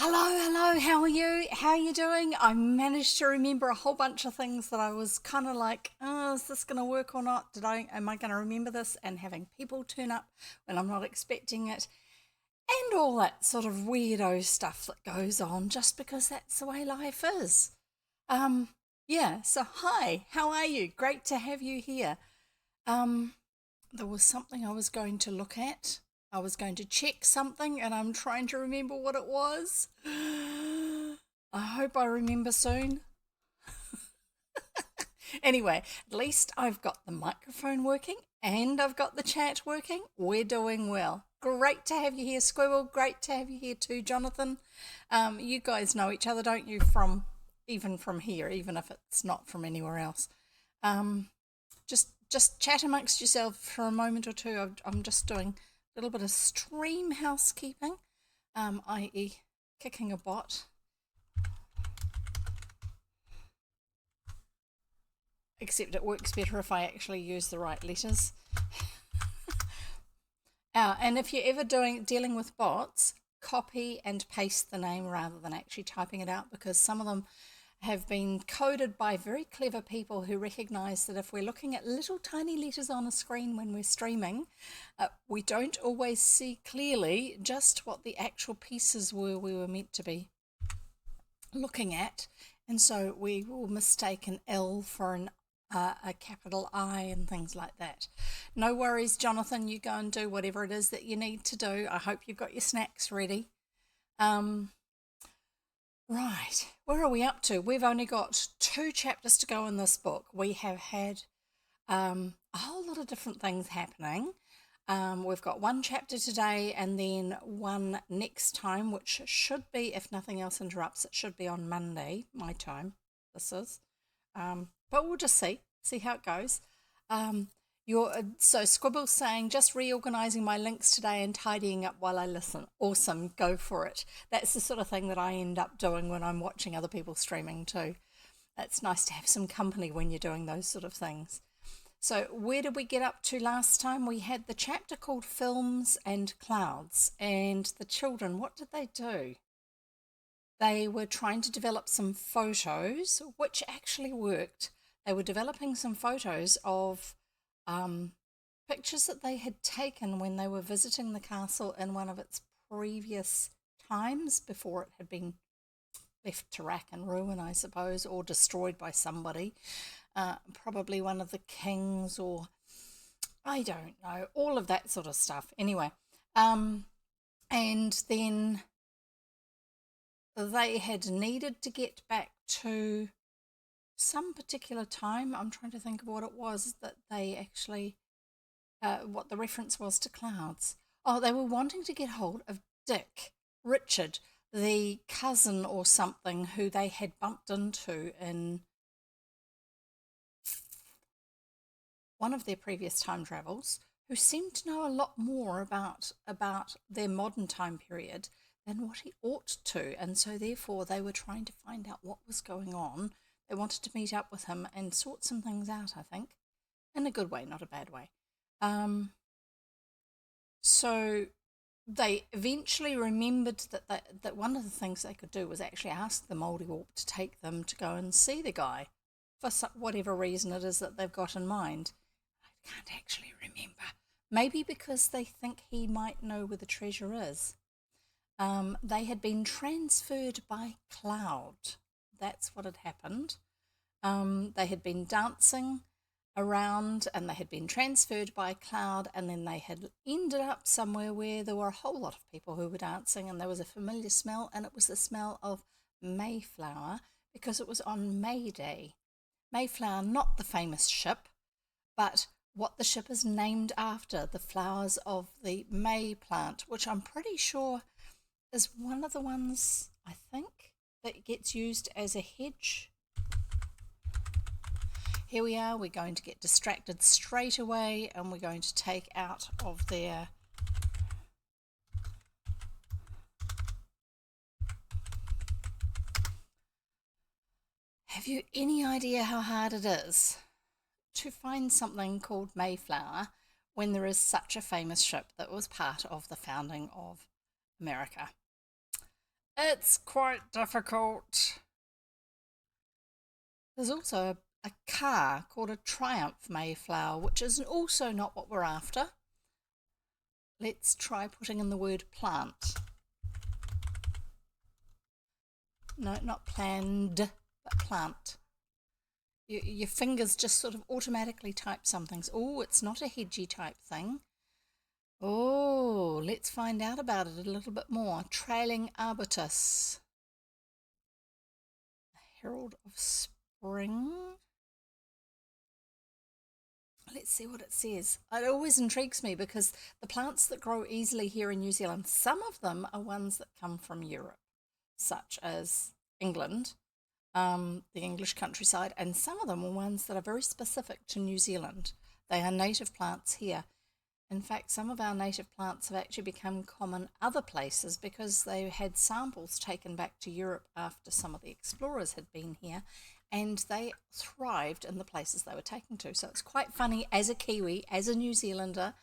Hello, how are you? How are you doing? I managed to remember a whole bunch of things that I was kind of like, oh, is this going to work or not? Am I going to remember this? And having people turn up when I'm not expecting it, and all that sort of weirdo stuff that goes on just because that's the way life is. Um, yeah, so hi, how are you? Great to have you here. Um, there was something I was going to look at. I was going to check something and I'm trying to remember what it was. I hope I remember soon. Anyway, at least I've got the microphone working and I've got the chat working. We're doing well. Great to have you here, Squirrel. Great to have you here too, Jonathan. You guys know each other, don't you? From here, even if it's not from anywhere else. Um, just chat amongst yourself for a moment or two. I'm just doing a little bit of stream housekeeping, i.e., kicking a bot. Except it works better if I actually use the right letters. And if you're ever dealing with bots, copy and paste the name rather than actually typing it out, because some of them have been coded by very clever people who recognize that if we're looking at little tiny letters on a screen when we're streaming, we don't always see clearly just what the actual pieces were we were meant to be looking at. And so we will mistake an L for a capital I and things like that. No worries, Jonathan, you go and do whatever it is that you need to do. I hope you've got your snacks ready. Um, Right, where are we up to? We've only got two chapters to go in this book. We have had a whole lot of different things happening. We've got one chapter today and then one next time, which should be, if nothing else interrupts, it should be on Monday, my time. This is. But we'll just see how it goes. So Squibble's saying, just reorganizing my links today and tidying up while I listen. Awesome, go for it. That's the sort of thing that I end up doing when I'm watching other people streaming too. It's nice to have some company when you're doing those sort of things. So where did we get up to last time? We had the chapter called Films and Clouds, and the children, what did they do? They were trying to develop some photos, which actually worked. They were developing some photos of um, pictures that they had taken when they were visiting the castle in one of its previous times before it had been left to rack and ruin, I suppose, or destroyed by somebody. Probably one of the kings, or I don't know, all of that sort of stuff. Anyway, and then they had needed to get back to some particular time. I'm trying to think of what it was that they actually, what the reference was to clouds. Oh, they were wanting to get hold of Dick, Richard, the cousin or something who they had bumped into in one of their previous time travels, who seemed to know a lot more about their modern time period than what he ought to, and so therefore they were trying to find out what was going on. They wanted to meet up with him and sort some things out, I think, in a good way, not a bad way. Um, so they eventually remembered that one of the things they could do was actually ask the Mouldiwarp to take them to go and see the guy for whatever reason it is that they've got in mind. I can't actually remember. Maybe because they think he might know where the treasure is. They had been transferred by Cloud. That's what had happened. They had been dancing around and they had been transferred by Cloud, and then they had ended up somewhere where there were a whole lot of people who were dancing, and there was a familiar smell, and it was the smell of Mayflower because it was on May Day. Mayflower, not the famous ship, but what the ship is named after, the flowers of the May plant, which I'm pretty sure is one of the ones, I think, that gets used as a hedge. Here we are, we're going to get distracted straight away and we're going to take out of their Have you any idea how hard it is to find something called Mayflower when there is such a famous ship that was part of the founding of America? It's quite difficult. There's also a car called a Triumph Mayflower, which is also not what we're after. Let's try putting in the word plant. No, not planned, but plant. Your fingers just sort of automatically type some things. Oh, it's not a hedgy type thing. Oh, let's find out about it a little bit more. Trailing arbutus. Herald of Spring. Let's see what it says. It always intrigues me because the plants that grow easily here in New Zealand, some of them are ones that come from Europe, such as England, the English countryside, and some of them are ones that are very specific to New Zealand. They are native plants here. In fact, some of our native plants have actually become common other places because they had samples taken back to Europe after some of the explorers had been here, and they thrived in the places they were taken to. So it's quite funny as a Kiwi, as a New Zealander,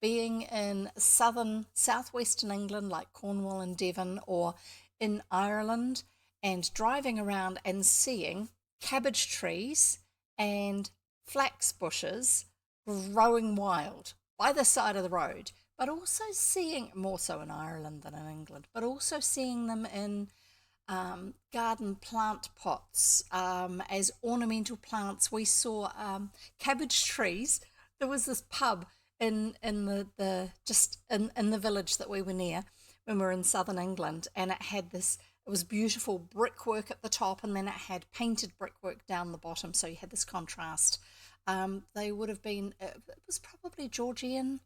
being in southwestern England like Cornwall and Devon, or in Ireland, and driving around and seeing cabbage trees and flax bushes growing wild by the side of the road, but also seeing, more so in Ireland than in England, but also seeing them in garden plant pots as ornamental plants. We saw cabbage trees. There was this pub in the just in the village that we were near when we were in southern England, and it had this. It was beautiful brickwork at the top, and then it had painted brickwork down the bottom. So you had this contrast. They would have been. It was probably Georgian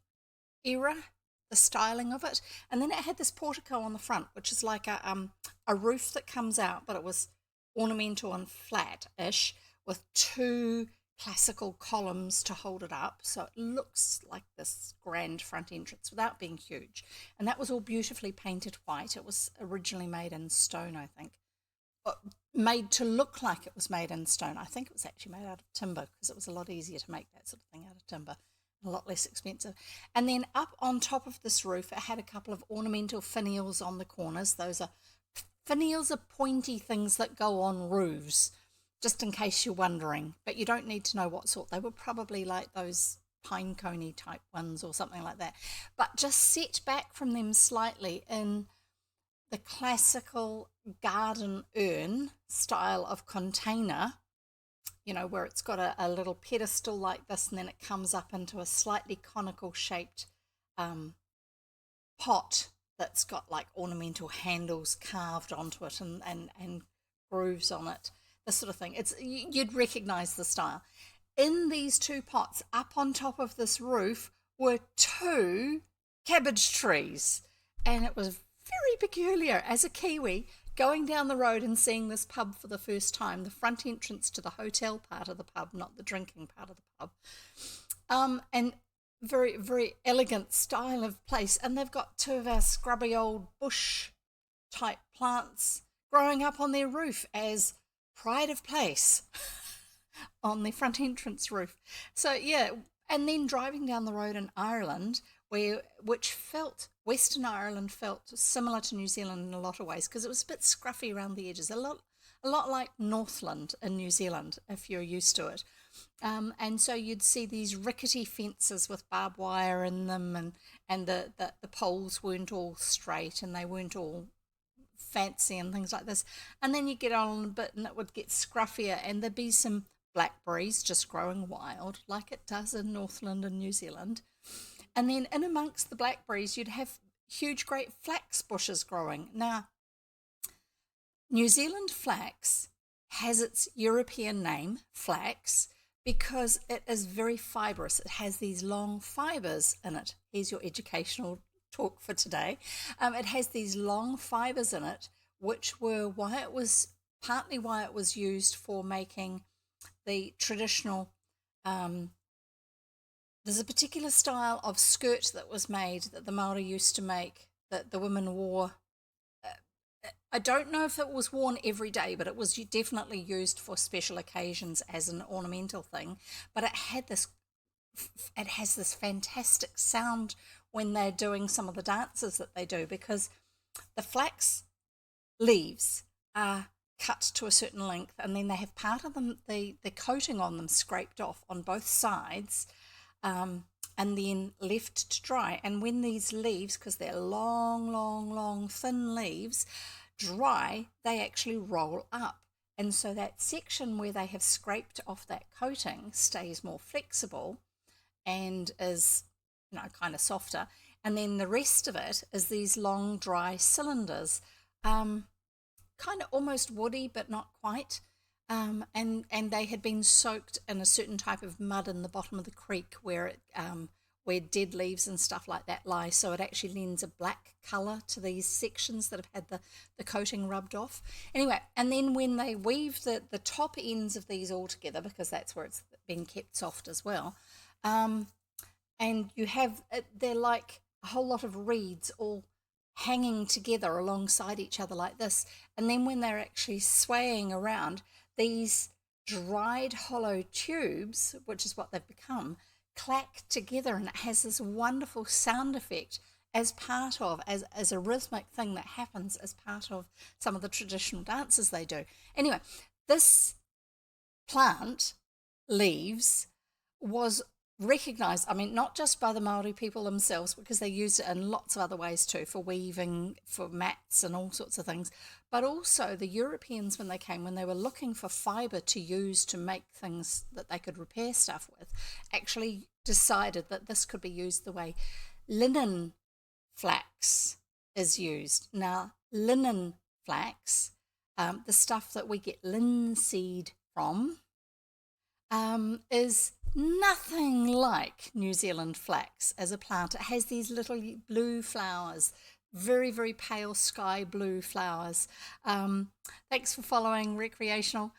era, the styling of it, and then it had this portico on the front, which is like a roof that comes out, but it was ornamental and flat-ish with two classical columns to hold it up, so it looks like this grand front entrance without being huge. And that was all beautifully painted white. It was originally made in stone, I think, but made to look like it was made in stone. I think it was actually made out of timber because it was a lot easier to make that sort of thing out of timber, a lot less expensive. And then up on top of this roof, it had a couple of ornamental finials on the corners. Those are finials are pointy things that go on roofs, just in case you're wondering. But you don't need to know what sort. They were probably like those pine coney type ones or something like that. But just set back from them slightly in the classical garden urn style of container, where it's got a little pedestal like this, and then it comes up into a slightly conical shaped um, pot that's got like ornamental handles carved onto it, and grooves on it, this sort of thing. You'd recognize the style. In these two pots, up on top of this roof, were two cabbage trees, and it was very peculiar as a Kiwi going down the road and seeing this pub for the first time, the front entrance to the hotel part of the pub, not the drinking part of the pub. And very, very elegant style of place. And they've got two of our scrubby old bush type plants growing up on their roof as pride of place on the front entrance roof. So, yeah, and then driving down the road in Ireland, which felt Western Ireland felt similar to New Zealand in a lot of ways because it was a bit scruffy around the edges, a lot like Northland in New Zealand if you're used to it. And so you'd see these rickety fences with barbed wire in them, and the poles weren't all straight and they weren't all fancy and things like this. And then you get on a bit and it would get scruffier, and there'd be some blackberries just growing wild like it does in Northland and New Zealand. And then in amongst the blackberries, you'd have huge, great flax bushes growing. Now, New Zealand flax has its European name, flax, because it is very fibrous. It has these long fibers in it. Here's your educational talk for today. It has these long fibers in it, which were partly why it was used for making the traditional there's a particular style of skirt that was made that the Maori used to make that the women wore. I don't know if it was worn every day, but it was definitely used for special occasions as an ornamental thing. But it has this fantastic sound when they're doing some of the dances that they do, because the flax leaves are cut to a certain length, and then they have part of them, the coating on them scraped off on both sides, and then left to dry. And when these leaves, because they're long, long, long, thin leaves, dry, they actually roll up. And so that section where they have scraped off that coating stays more flexible and is, kind of softer. And then the rest of it is these long, dry cylinders, kind of almost woody, but not quite. And they had been soaked in a certain type of mud in the bottom of the creek where dead leaves and stuff like that lie. So it actually lends a black colour to these sections that have had the coating rubbed off. Anyway, and then when they weave the top ends of these all together, because that's where it's been kept soft as well, and you have, they're like a whole lot of reeds all hanging together alongside each other like this. And then when they're actually swaying around, these dried hollow tubes, which is what they've become, clack together, and it has this wonderful sound effect as part of, as a rhythmic thing that happens as part of some of the traditional dances they do. Anyway, this plant, leaves, was recognised, I mean, not just by the Maori people themselves, because they used it in lots of other ways too, for weaving, for mats and all sorts of things, but also the Europeans, when they came, when they were looking for fibre to use to make things that they could repair stuff with, actually decided that this could be used the way linen flax is used. Now, linen flax, the stuff that we get linseed from, is nothing like New Zealand flax as a plant. It has these little blue flowers, very, very pale sky blue flowers. Thanks for following Recreational.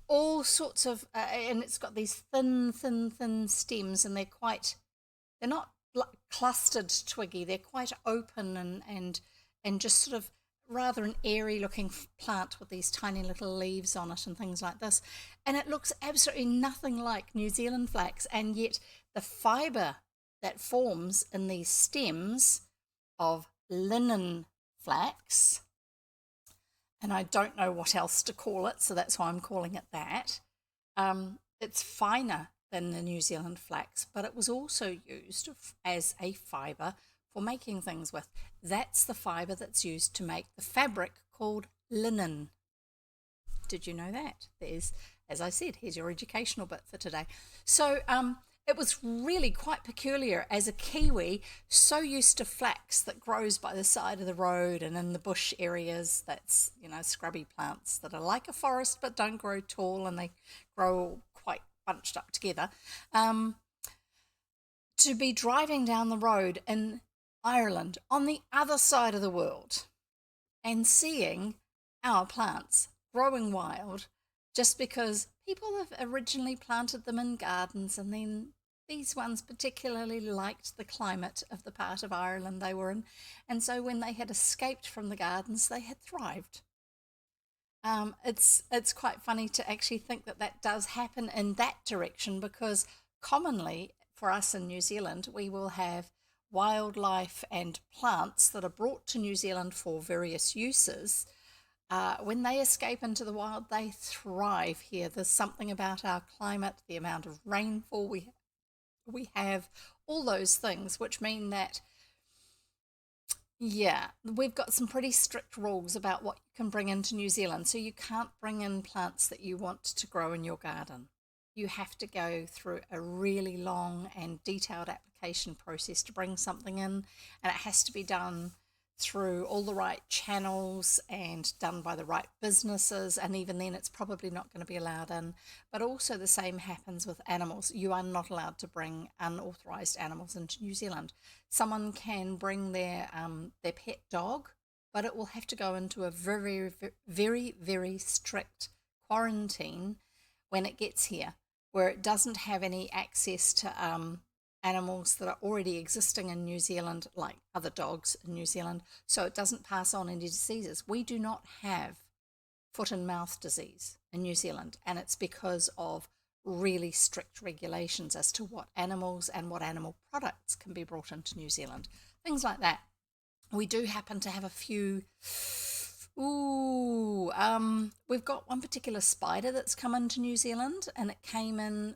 All sorts of, and it's got these thin, thin, thin stems, and they're not clustered twiggy, they're quite open and just sort of rather an airy looking plant with these tiny little leaves on it and things like this. And it looks absolutely nothing like New Zealand flax, and yet the fibre that forms in these stems of linen flax, and I don't know what else to call it, so that's why I'm calling it that, it's finer than the New Zealand flax, but it was also used as a fibre for making things with. That's the fibre that's used to make the fabric called linen. Did you know that? There's, as I said, here's your educational bit for today. So it was really quite peculiar as a Kiwi, so used to flax that grows by the side of the road and in the bush areas. That's, scrubby plants that are like a forest but don't grow tall, and they grow quite bunched up together. To be driving down the road in Ireland on the other side of the world and seeing our plants growing wild just because people have originally planted them in gardens, and then these ones particularly liked the climate of the part of Ireland they were in, and so when they had escaped from the gardens they had thrived. It's quite funny to actually think that that does happen in that direction, because commonly for us in New Zealand we will have wildlife and plants that are brought to New Zealand for various uses. When they escape into the wild, they thrive here. There's something about our climate, the amount of rainfall we have, all those things, which mean that, yeah, we've got some pretty strict rules about what you can bring into New Zealand. So you can't bring in plants that you want to grow in your garden. You have to go through a really long and detailed application process to bring something in, and it has to be done through all the right channels and done by the right businesses, and even then it's probably not going to be allowed in. But also the same happens with animals. You are not allowed to bring unauthorized animals into New Zealand. Someone can bring their pet dog, but it will have to go into a very, very, very strict quarantine when it gets here, where it doesn't have any access to animals that are already existing in New Zealand, like other dogs in New Zealand, so it doesn't pass on any diseases. We do not have foot and mouth disease in New Zealand, and it's because of really strict regulations as to what animals and what animal products can be brought into New Zealand, things like that. We do happen to have a few Ooh, we've got one particular spider that's come into New Zealand, and it came in,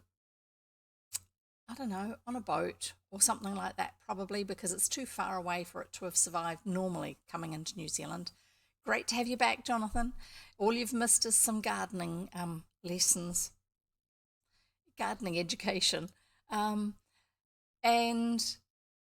I don't know, on a boat or something like that, probably because it's too far away for it to have survived normally coming into New Zealand. Great to have you back, Jonathan. All you've missed is some gardening lessons, gardening education. Um, and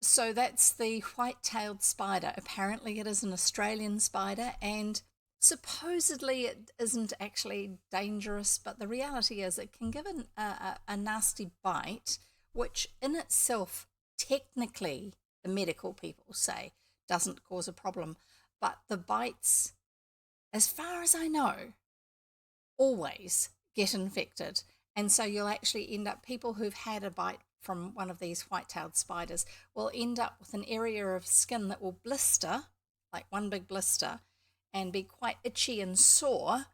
so that's the white-tailed spider. Apparently, it is an Australian spider, and supposedly it isn't actually dangerous, but the reality is it can give a nasty bite, which in itself, technically, the medical people say doesn't cause a problem. But the bites, as far as I know, always get infected. And so you'll actually end up, people who've had a bite from one of these white-tailed spiders will end up with an area of skin that will blister, like one big blister, and be quite itchy and sore.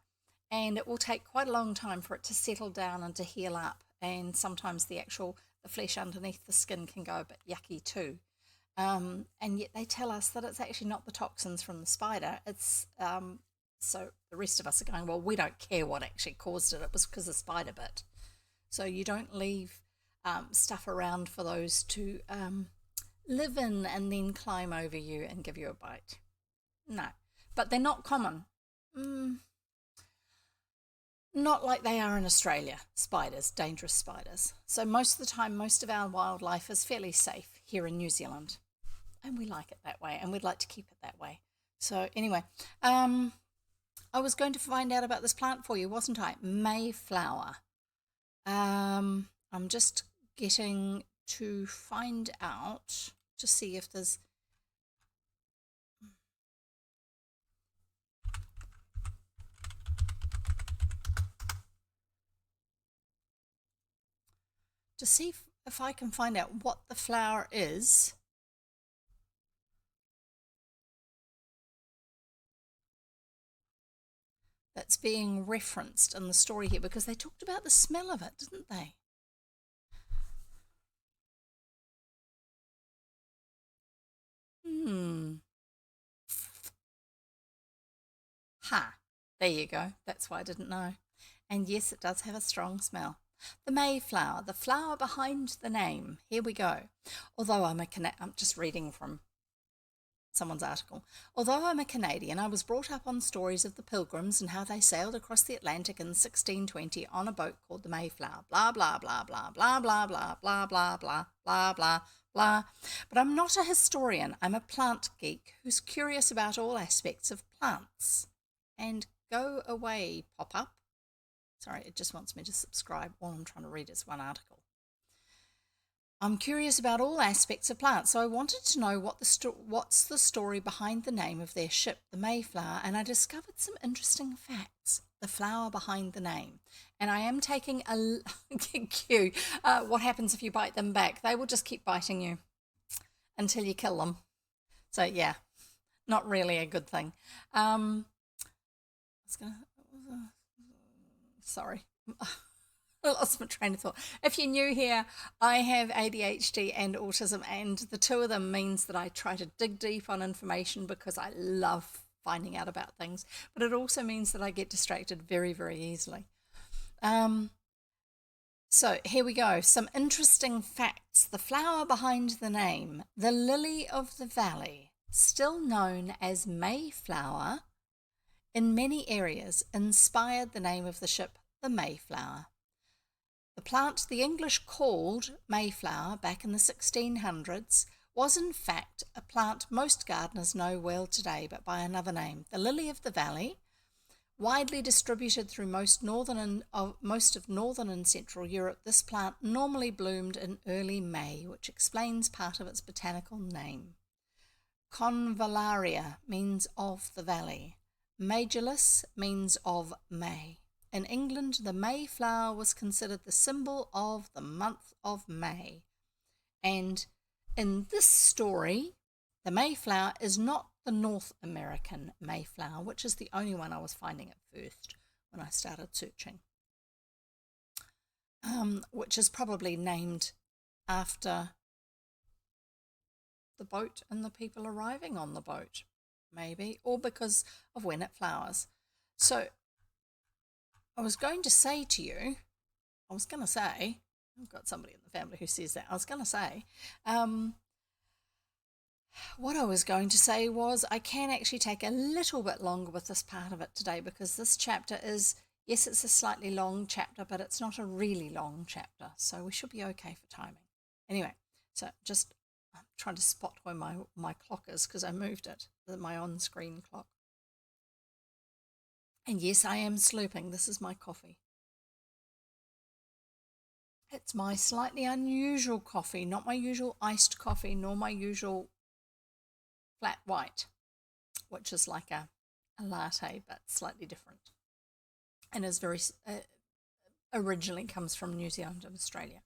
And it will take quite a long time for it to settle down and to heal up. And sometimes the flesh underneath the skin can go a bit yucky too. And yet they tell us that it's actually not the toxins from the spider. It's so the rest of us are going, well, we don't care what actually caused it. It was because the spider bit. So you don't leave stuff around for those to live in and then climb over you and give you a bite. No, but they're not common. Not like they are in Australia, spiders, dangerous spiders. So most of the time, most of our wildlife is fairly safe here in New Zealand. And we like it that way, and we'd like to keep it that way. So anyway, I was going to find out about this plant for you, wasn't I? Mayflower. I'm just getting to find out to see if there's to see if I can find out what the flower is. That's being referenced in the story here, because they talked about the smell of it, didn't they? Ha, there you go. That's why I didn't know. And yes, it does have a strong smell. The Mayflower, the flower behind the name. Here we go. Although I'm just reading from someone's article. Although I'm a Canadian, I was brought up on stories of the Pilgrims and how they sailed across the Atlantic in 1620 on a boat called the Mayflower. Blah, blah, blah, blah, blah, blah, blah, blah, blah, blah, blah, blah, blah. But I'm not a historian. I'm a plant geek who's curious about all aspects of plants. And go away, pop-up. Sorry, it just wants me to subscribe. All I'm trying to read is one article. I'm curious about all aspects of plants, so I wanted to know what's the story behind the name of their ship, the Mayflower, and I discovered some interesting facts. The flower behind the name. And I am taking a cue. What happens if you bite them back? They will just keep biting you until you kill them. So yeah, not really a good thing. Sorry. I lost my train of thought. If you're new here, I have ADHD and autism, and the two of them means that I try to dig deep on information because I love finding out about things, but it also means that I get distracted very, very easily. So here we go. Some interesting facts. The flower behind the name, the lily of the valley, still known as Mayflower, in many areas inspired the name of the ship, the Mayflower. The plant the English called Mayflower back in the 1600s was in fact a plant most gardeners know well today, but by another name. The lily of the valley, widely distributed through most of northern and central Europe, this plant normally bloomed in early May, which explains part of its botanical name. Convallaria means of the valley. Majoris means of May. In England, the Mayflower was considered the symbol of the month of May. And in this story, the Mayflower is not the North American Mayflower, which is the only one I was finding at first when I started searching, which is probably named after the boat and the people arriving on the boat. maybe, or because of when it flowers. So I was going to say to you, I've got somebody in the family who says that. I was going to say, what I was going to say was I can actually take a little bit longer with this part of it today because this chapter is, yes, it's a slightly long chapter, but it's not a really long chapter. So we should be okay for timing. Anyway, so just I'm trying to spot where my clock is because I moved it, my on-screen clock. And yes, I am slurping. This is my coffee. It's my slightly unusual coffee, not my usual iced coffee, nor my usual flat white, which is like a latte but slightly different, and is very originally comes from New Zealand and Australia.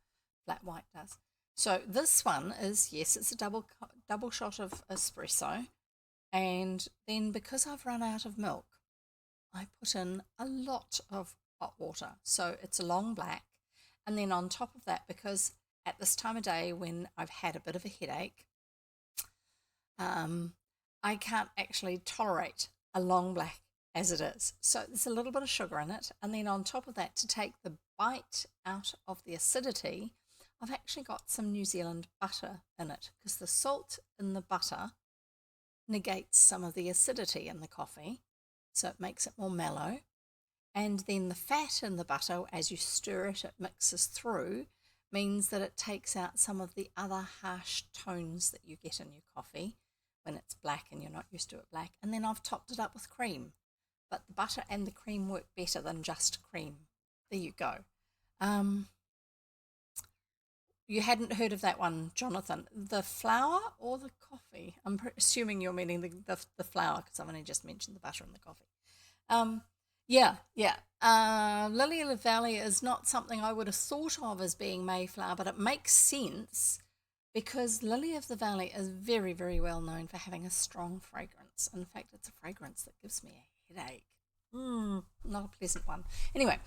Flat white does. So this one is, yes, it's a double shot of espresso, and then because I've run out of milk, I put in a lot of hot water. So it's a long black, and then on top of that, because at this time of day when I've had a bit of a headache, I can't actually tolerate a long black as it is. So there's a little bit of sugar in it. And then on top of that, to take the bite out of the acidity, I've actually got some New Zealand butter in it because the salt in the butter negates some of the acidity in the coffee. So it makes it more mellow. And then the fat in the butter, as you stir it, it mixes through, means that it takes out some of the other harsh tones that you get in your coffee when it's black and you're not used to it black. And then I've topped it up with cream. But the butter and the cream work better than just cream. There you go. You hadn't heard of that one, Jonathan. The flour or the coffee? I'm assuming you're meaning the flour because I've only just mentioned the butter and the coffee. Yeah. Lily of the Valley is not something I would have thought of as being Mayflower, but it makes sense because Lily of the Valley is very, very well known for having a strong fragrance. In fact, it's a fragrance that gives me a headache. Not a pleasant one. Anyway,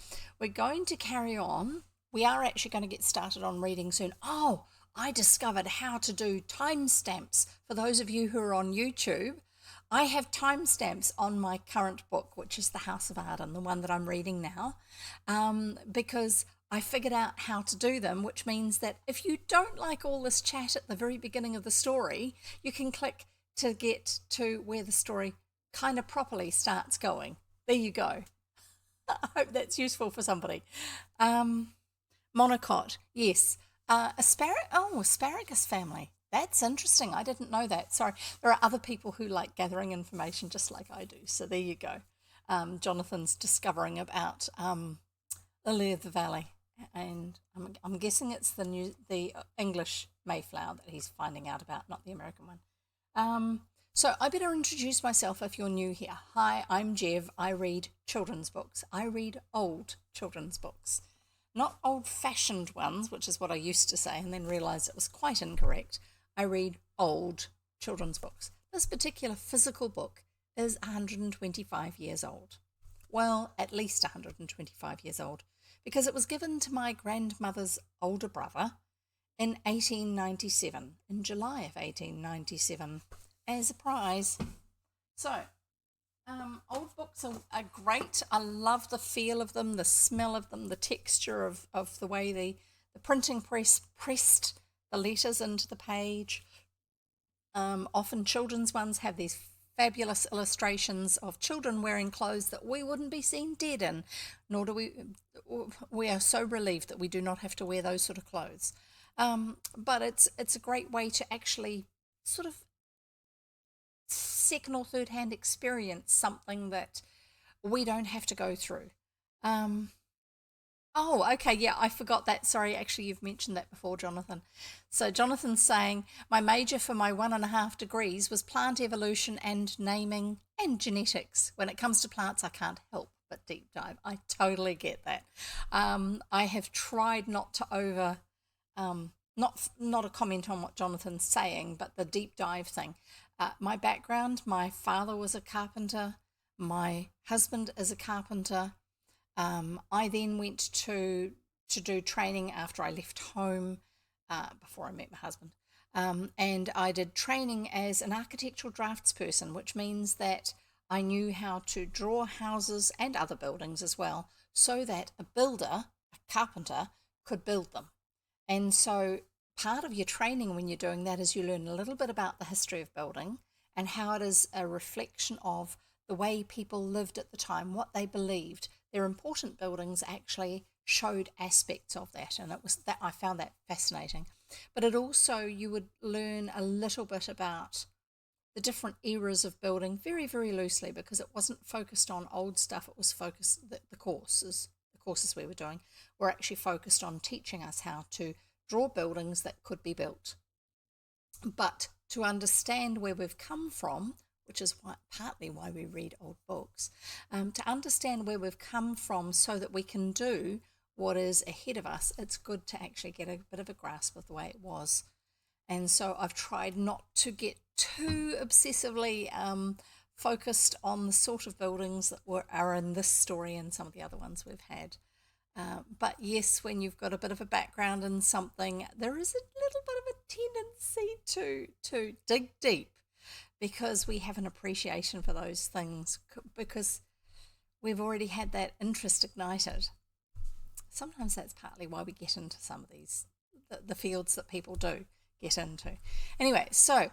we're going to carry on. We are actually going to get started on reading soon. Oh, I discovered how to do timestamps for those of you who are on YouTube. I have timestamps on my current book, which is The House of Arden, the one that I'm reading now, because I figured out how to do them, which means that if you don't like all this chat at the very beginning of the story, you can click to get to where the story kind of properly starts going. There you go. I hope that's useful for somebody. Monocot, yes. Asparagus family. That's interesting. I didn't know that. Sorry. There are other people who like gathering information just like I do. So there you go. Jonathan's discovering about Lily of the Valley. And I'm guessing it's the English Mayflower that he's finding out about, not the American one. So I better introduce myself if you're new here. Hi, I'm Jev. I read children's books. I read old children's books. Not old-fashioned ones, which is what I used to say and then realised it was quite incorrect. I read old children's books. This particular physical book is 125 years old. Well, at least 125 years old, because it was given to my grandmother's older brother in 1897, in July of 1897, as a prize. So, old books are great. I love the feel of them, the smell of them, the texture of the way the printing press pressed the letters into the page. Often children's ones have these fabulous illustrations of children wearing clothes that we wouldn't be seen dead in, nor do we are so relieved that we do not have to wear those sort of clothes. But it's a great way to actually sort of second or third hand experience something that we don't have to go through. Oh, okay, yeah, I forgot that. Sorry, actually, you've mentioned that before, Jonathan. So Jonathan's saying, my major for my 1.5 degrees was plant evolution and naming and genetics. When it comes to plants, I can't help but deep dive. I totally get that. I have tried not to not a comment on what Jonathan's saying, but the deep dive thing. My background, my father was a carpenter. My husband is a carpenter. I then went to do training after I left home, before I met my husband. And I did training as an architectural draftsperson, which means that I knew how to draw houses and other buildings as well, so that a builder, a carpenter, could build them. And so part of your training when you're doing that is you learn a little bit about the history of building and how it is a reflection of the way people lived at the time, what they believed. Their important buildings actually showed aspects of that, and it was that I found that fascinating. But it also, you would learn a little bit about the different eras of building very, very loosely, because it wasn't focused on old stuff. It was focused, the courses we were doing were actually focused on teaching us how to draw buildings that could be built. But to understand where we've come from, which is partly why we read old books, to understand where we've come from so that we can do what is ahead of us, it's good to actually get a bit of a grasp of the way it was. And so I've tried not to get too obsessively focused on the sort of buildings that are in this story and some of the other ones we've had. But yes, when you've got a bit of a background in something, there is a little bit of a tendency to dig deep, because we have an appreciation for those things, because we've already had that interest ignited. Sometimes that's partly why we get into some of these, the fields that people do get into. Anyway, so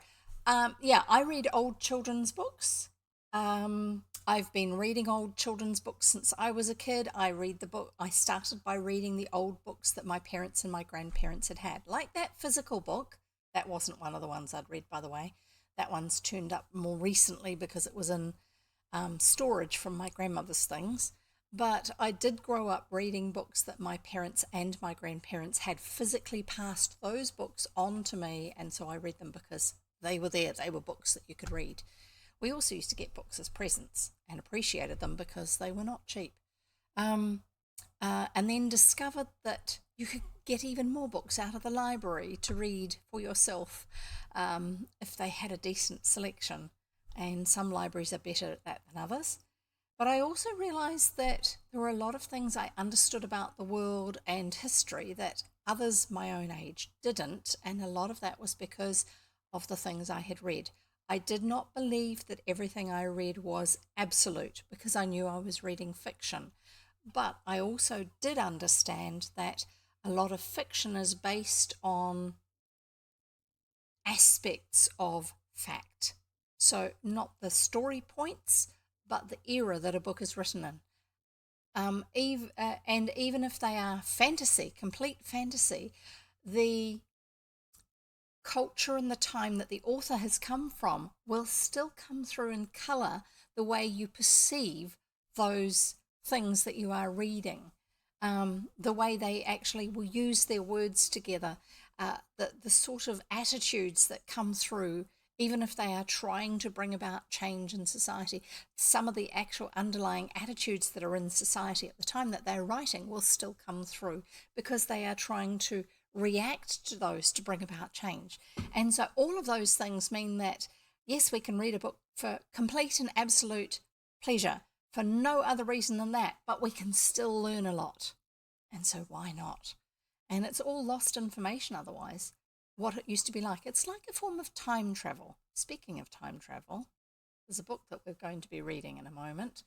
yeah, I read old children's books. I've been reading old children's books since I was a kid. I started by reading the old books that my parents and my grandparents had. Like that physical book. That wasn't one of the ones I'd read, by the way. That one's turned up more recently because it was in storage from my grandmother's things. But I did grow up reading books that my parents and my grandparents had physically passed those books on to me, and so I read them because they were there. They were books that you could read. We also used to get books as presents and appreciated them because they were not cheap. And then discovered that you could get even more books out of the library to read for yourself if they had a decent selection. And some libraries are better at that than others. But I also realised that there were a lot of things I understood about the world and history that others my own age didn't, and a lot of that was because of the things I had read. I did not believe that everything I read was absolute because I knew I was reading fiction. But I also did understand that a lot of fiction is based on aspects of fact. So, not the story points, but the era that a book is written in. And even if they are fantasy, complete fantasy, the culture and the time that the author has come from will still come through in colour the way you perceive those things that you are reading. The way they actually will use their words together, the sort of attitudes that come through, even if they are trying to bring about change in society, some of the actual underlying attitudes that are in society at the time that they're writing will still come through because they are trying to react to those to bring about change. And so all of those things mean that, yes, we can read a book for complete and absolute pleasure, for no other reason than that, but we can still learn a lot. And so why not? And it's all lost information otherwise. What it used to be like. It's like a form of time travel. Speaking of time travel, there's a book that we're going to be reading in a moment.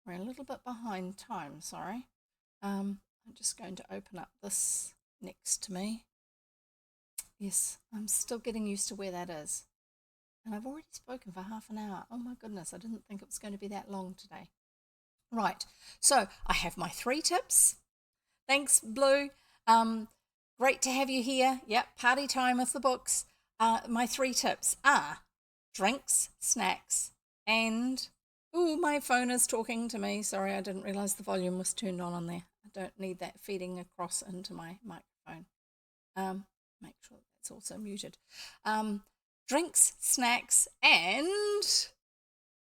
We're a little bit behind time, sorry. I'm just going to open up this next to me. Yes, I'm still getting used to where that is. And I've already spoken for half an hour. Oh my goodness, I didn't think it was going to be that long today. Right, so I have my 3 tips. Thanks, Blue. Great to have you here. Yep, party time with the books. My 3 tips are drinks, snacks, and... Ooh, my phone is talking to me. Sorry, I didn't realise the volume was turned on there. I don't need that feeding across into my microphone. Make sure that's also muted. Drinks, snacks, and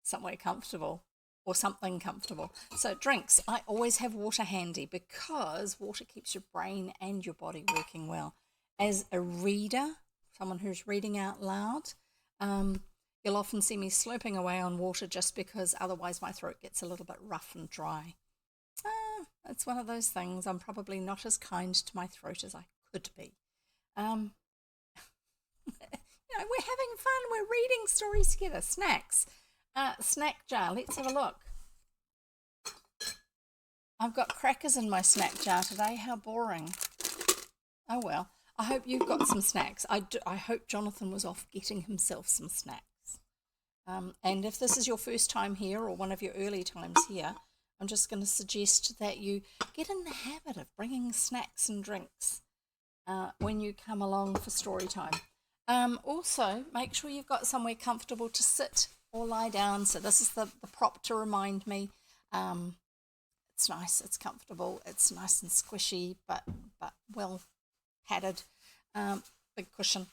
somewhere comfortable or something comfortable. So drinks, I always have water handy because water keeps your brain and your body working well. As a reader, someone who's reading out loud, you'll often see me slurping away on water just because otherwise my throat gets a little bit rough and dry. It's one of those things. I'm probably not as kind to my throat as I could be. We're having fun. We're reading stories together. Snacks. Snack jar. Let's have a look. I've got crackers in my snack jar today. How boring. Oh well. I hope you've got some snacks. I hope Jonathan was off getting himself some snacks. And if this is your first time here or one of your early times here, I'm just going to suggest that you get in the habit of bringing snacks and drinks when you come along for story time. Also, make sure you've got somewhere comfortable to sit or lie down. So this is the prop to remind me. It's nice, it's comfortable, it's nice and squishy, but well padded, big cushion.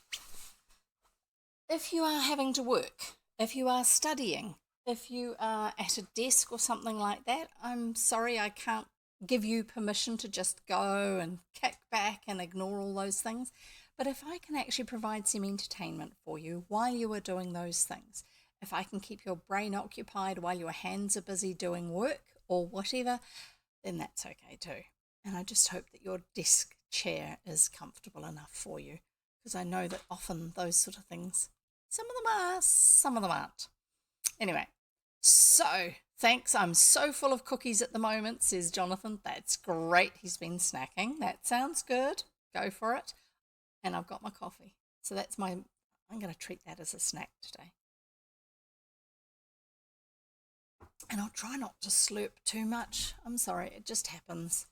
If you are having to work, if you are studying, if you are at a desk or something like that, I'm sorry I can't give you permission to just go and kick back and ignore all those things. But if I can actually provide some entertainment for you while you are doing those things, if I can keep your brain occupied while your hands are busy doing work or whatever, then that's okay too. And I just hope that your desk chair is comfortable enough for you, because I know that often those sort of things, some of them are, some of them aren't. Anyway, so thanks. I'm so full of cookies at the moment, says Jonathan. That's great. He's been snacking. That sounds good. Go for it. And I've got my coffee. So I'm going to treat that as a snack today. And I'll try not to slurp too much. I'm sorry, it just happens.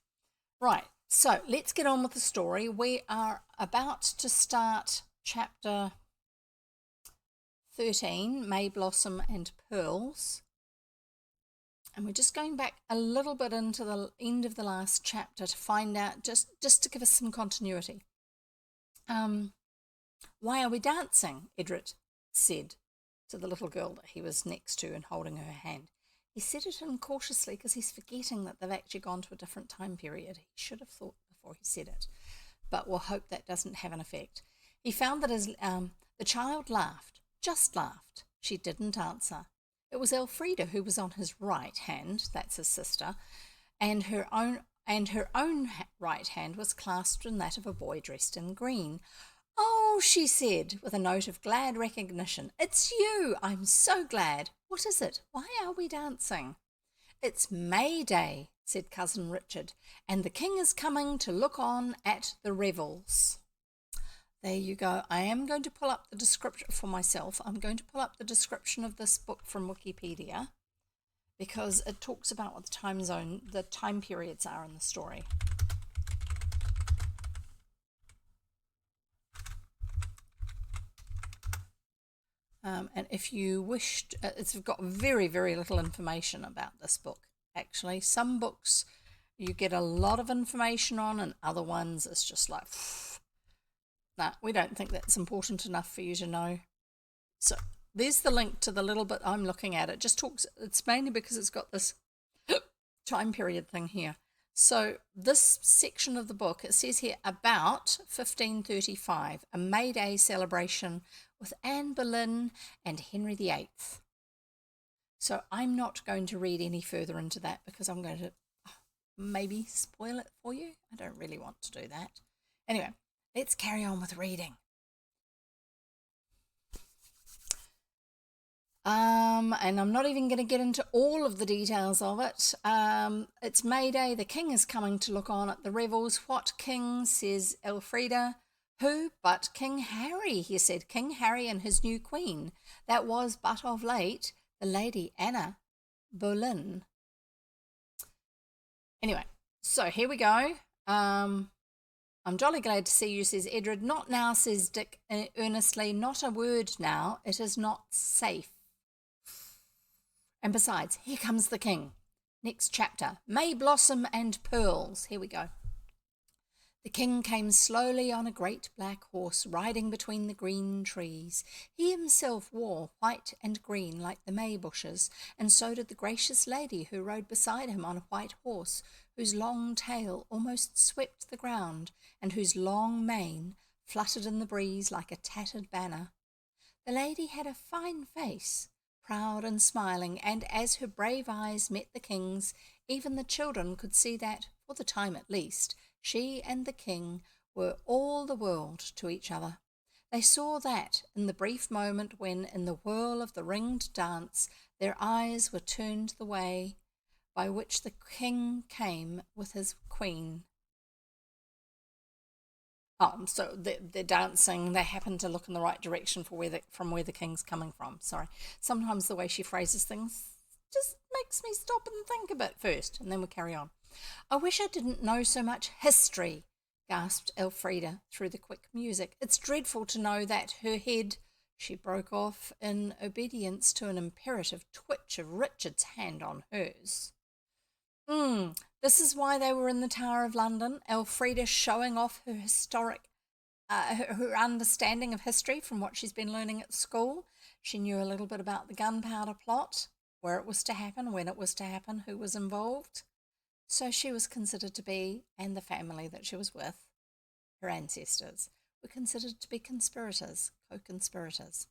Right, so let's get on with the story. We are about to start chapter 13, May Blossom and Pearls. And we're just going back a little bit into the end of the last chapter to find out, just to give us some continuity. Why are we dancing? Edred said to the little girl that he was next to and holding her hand. He said it incautiously because he's forgetting that they've actually gone to a different time period. He should have thought before he said it, but we'll hope that doesn't have an effect. He found that the child laughed, just laughed. She didn't answer. It was Elfrida who was on his right hand, that's his sister, and her own right hand was clasped in that of a boy dressed in green. "Oh," she said, with a note of glad recognition. "It's you! I'm so glad. What is it? Why are we dancing?" "It's May Day," said Cousin Richard, "and the king is coming to look on at the revels." There you go. I am going to pull up the description for myself. I'm going to pull up the description of this book from Wikipedia because it talks about what the time periods are in the story. And if you wished, it's got very, very little information about this book, actually. Some books you get a lot of information on, and other ones it's just like, nah, we don't think that's important enough for you to know. So there's the link to the little bit I'm looking at. It's mainly because it's got this time period thing here. So this section of the book, it says here about 1535, a May Day celebration with Anne Boleyn and Henry VIII. So I'm not going to read any further into that because I'm going to maybe spoil it for you. I don't really want to do that. Anyway, let's carry on with reading. And I'm not even going to get into all of the details of it. It's May Day. The king is coming to look on at the revels. What king, says Elfrida. Who but King Harry, he said. King Harry and his new queen. That was but of late the Lady Anna Boleyn. Anyway, so here we go. I'm jolly glad to see you, says Edred. Not now, says Dick earnestly. Not a word now. It is not safe. And besides, here comes the king. Next chapter, May Blossom and Pearls. Here we go. The king came slowly on a great black horse, riding between the green trees. He himself wore white and green like the May bushes, and so did the gracious lady who rode beside him on a white horse, whose long tail almost swept the ground, and whose long mane fluttered in the breeze like a tattered banner. The lady had a fine face, proud and smiling, and as her brave eyes met the king's, even the children could see that, for the time at least, she and the king were all the world to each other. They saw that in the brief moment when, in the whirl of the ringed dance, their eyes were turned the way by which the king came with his queen. So they're dancing. They happen to look in the right direction from where the king's coming from. Sorry. Sometimes the way she phrases things just makes me stop and think a bit first, and then we carry on. I wish I didn't know so much history, gasped Elfrida through the quick music. It's dreadful to know that her head. She broke off in obedience to an imperative twitch of Richard's hand on hers. This is why they were in the Tower of London, Elfrida showing off her her understanding of history from what she's been learning at school. She knew a little bit about the gunpowder plot, where it was to happen, when it was to happen, who was involved. So she was considered to be, and the family that she was with, her ancestors, were considered to be conspirators, co-conspirators.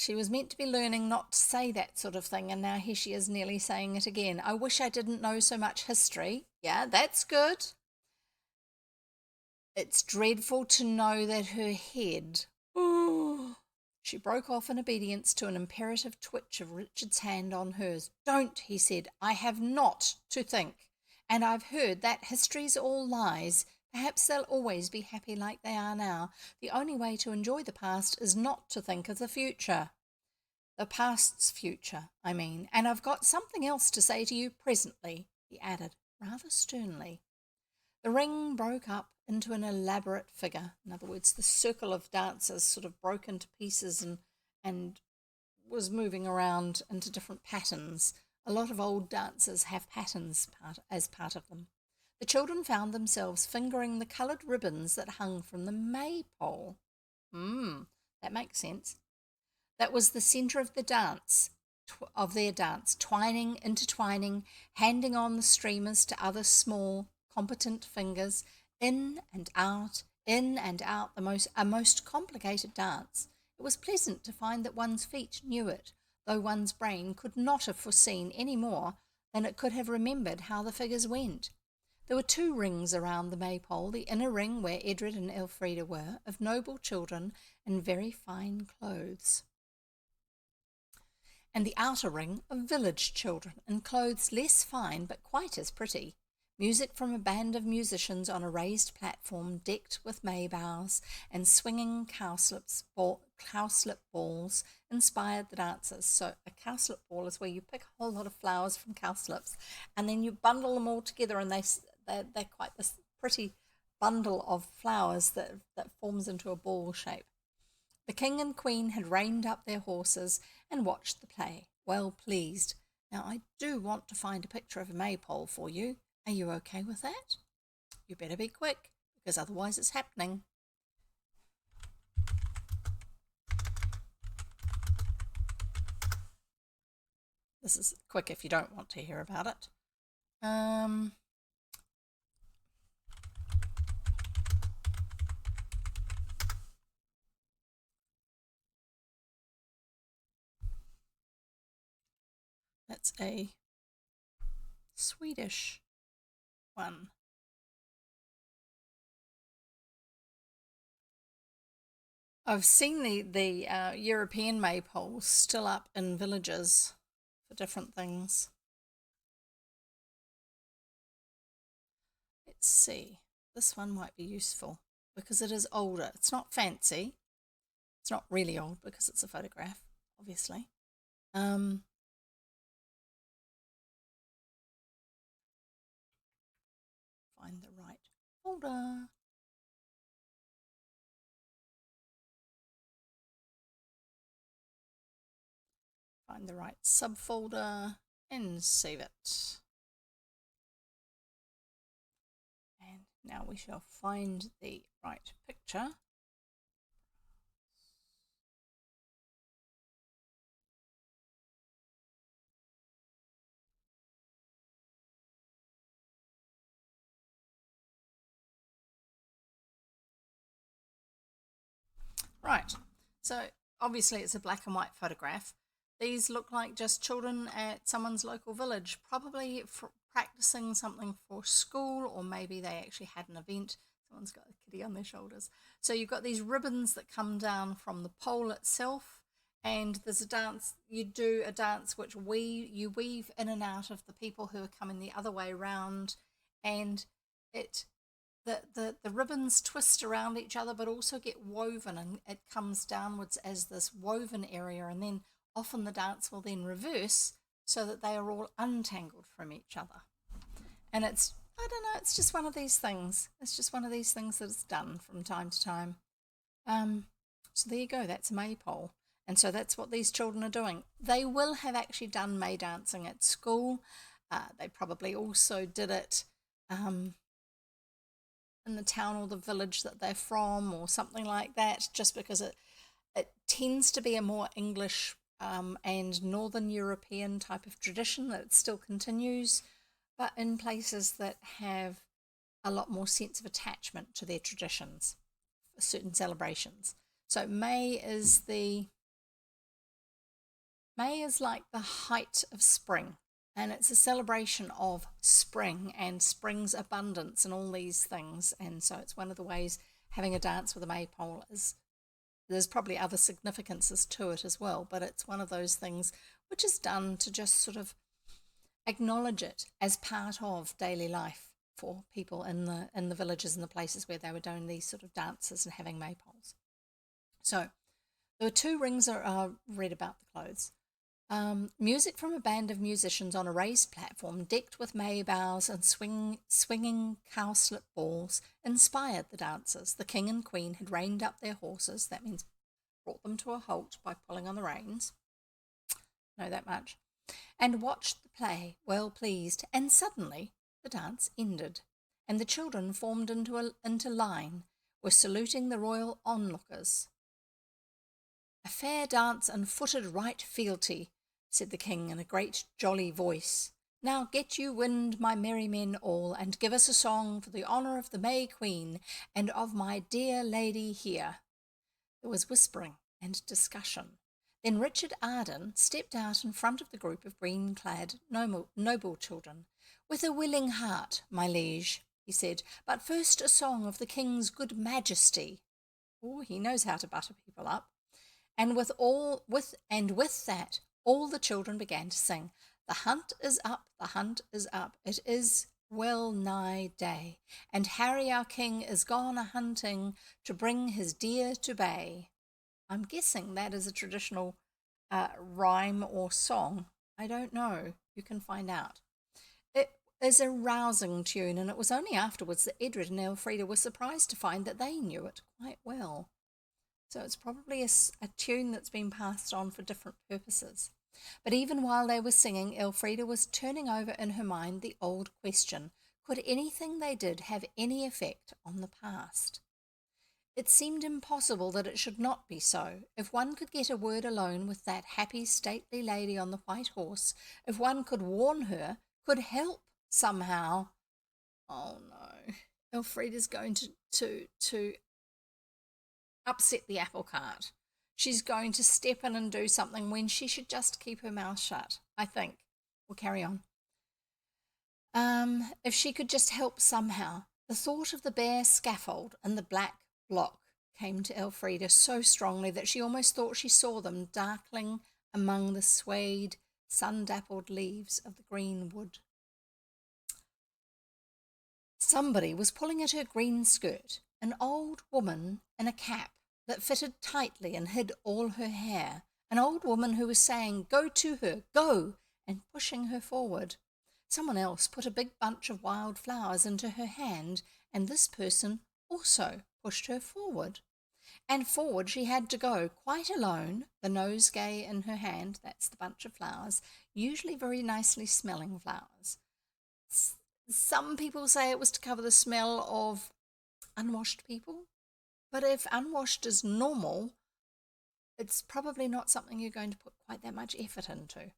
She was meant to be learning not to say that sort of thing, and now here she is nearly saying it again. I wish I didn't know so much history. Yeah, that's good. It's dreadful to know that her head. Oh. She broke off in obedience to an imperative twitch of Richard's hand on hers. Don't, he said. I have not to think. And I've heard that history's all lies. Perhaps they'll always be happy like they are now. The only way to enjoy the past is not to think of the future. The past's future, I mean. And I've got something else to say to you presently, he added, rather sternly. The ring broke up into an elaborate figure. In other words, the circle of dancers sort of broke into pieces and was moving around into different patterns. A lot of old dancers have patterns as part of them. The children found themselves fingering the coloured ribbons that hung from the maypole. That makes sense. That was the centre of the dance, their dance, intertwining, handing on the streamers to other small, competent fingers, in and out, a most complicated dance. It was pleasant to find that one's feet knew it, though one's brain could not have foreseen any more than it could have remembered how the figures went. There were 2 rings around the maypole, the inner ring where Edred and Elfrida were, of noble children in very fine clothes, and the outer ring of village children in clothes less fine but quite as pretty. Music from a band of musicians on a raised platform decked with may boughs and swinging cowslip balls inspired the dancers. So a cowslip ball is where you pick a whole lot of flowers from cowslips and then you bundle them all together, and they're quite this pretty bundle of flowers that forms into a ball shape. The king and queen had reined up their horses and watched the play, well pleased. Now I do want to find a picture of a maypole for you. Are you okay with that? You better be quick, because otherwise it's happening. This is quick if you don't want to hear about it. That's a Swedish one. I've seen the European maypoles still up in villages for different things. Let's see. This one might be useful because it is older. It's not fancy. It's not really old because it's a photograph, obviously. Find the right folder. Find the right subfolder and save it. And now we shall find the right picture. Right, so obviously it's a black and white photograph. These look like just children at someone's local village, probably practicing something for school, or maybe they actually had an event. Someone's got kitty on their shoulders. So you've got these ribbons that come down from the pole itself, and there's a dance. You do a dance which you weave in and out of the people who are coming the other way round, and it the ribbons twist around each other but also get woven, and it comes downwards as this woven area, and then often the dance will then reverse so that they are all untangled from each other. And it's, I don't know, it's just one of these things. It's just one of these things that's done from time to time. So there you go, that's a maypole. And so that's what these children are doing. They will have actually done May dancing at school. They probably also did it in the town or the village that they're from or something like that, just because it tends to be a more English and Northern European type of tradition that still continues, but in places that have a lot more sense of attachment to their traditions for certain celebrations. So May is like the height of spring, and it's a celebration of spring and spring's abundance and all these things. And so it's one of the ways having a dance with a maypole is, there's probably other significances to it as well, but it's one of those things which is done to just sort of acknowledge it as part of daily life for people in the villages and the places where they were doing these sort of dances and having maypoles. So there were two rings read about the clothes. Music from a band of musicians on a raised platform decked with may boughs and swinging cowslip balls inspired the dancers. The king and queen had reined up their horses, that means brought them to a halt by pulling on the reins, know that much, and watched the play, well pleased, and suddenly the dance ended, and the children formed into line, were saluting the royal onlookers. "A fair dance and footed right fealty," said the king in a great jolly voice. "Now get you wind, my merry men all, and give us a song for the honour of the May Queen and of my dear lady here." There was whispering and discussion. Then Richard Arden stepped out in front of the group of green-clad noble children. "With a willing heart, my liege," he said, "but first a song of the king's good majesty." Oh, he knows how to butter people up. And with that, all the children began to sing, "The hunt is up, the hunt is up, it is well nigh day, and Harry our king is gone a-hunting to bring his deer to bay." I'm guessing that is a traditional rhyme or song. I don't know. You can find out. It is a rousing tune, and it was only afterwards that Edred and Elfrida were surprised to find that they knew it quite well. So it's probably a tune that's been passed on for different purposes. But even while they were singing, Elfrida was turning over in her mind the old question, could anything they did have any effect on the past? It seemed impossible that it should not be so. If one could get a word alone with that happy, stately lady on the white horse, if one could warn her, could help somehow. Oh no, Elfrida's going to upset the apple cart. She's going to step in and do something when she should just keep her mouth shut, I think. We'll carry on. If she could just help somehow. The thought of the bare scaffold and the black block came to Elfrida so strongly that she almost thought she saw them darkling among the swayed, sun-dappled leaves of the green wood. Somebody was pulling at her green skirt, an old woman in a cap that fitted tightly and hid all her hair, an old woman who was saying, "Go to her, go," and pushing her forward. Someone else put a big bunch of wild flowers into her hand, and this person also pushed her forward. And forward she had to go, quite alone, the nosegay in her hand, that's the bunch of flowers, usually very nicely smelling flowers. Some people say it was to cover the smell of unwashed people, but if unwashed is normal, it's probably not something you're going to put quite that much effort into.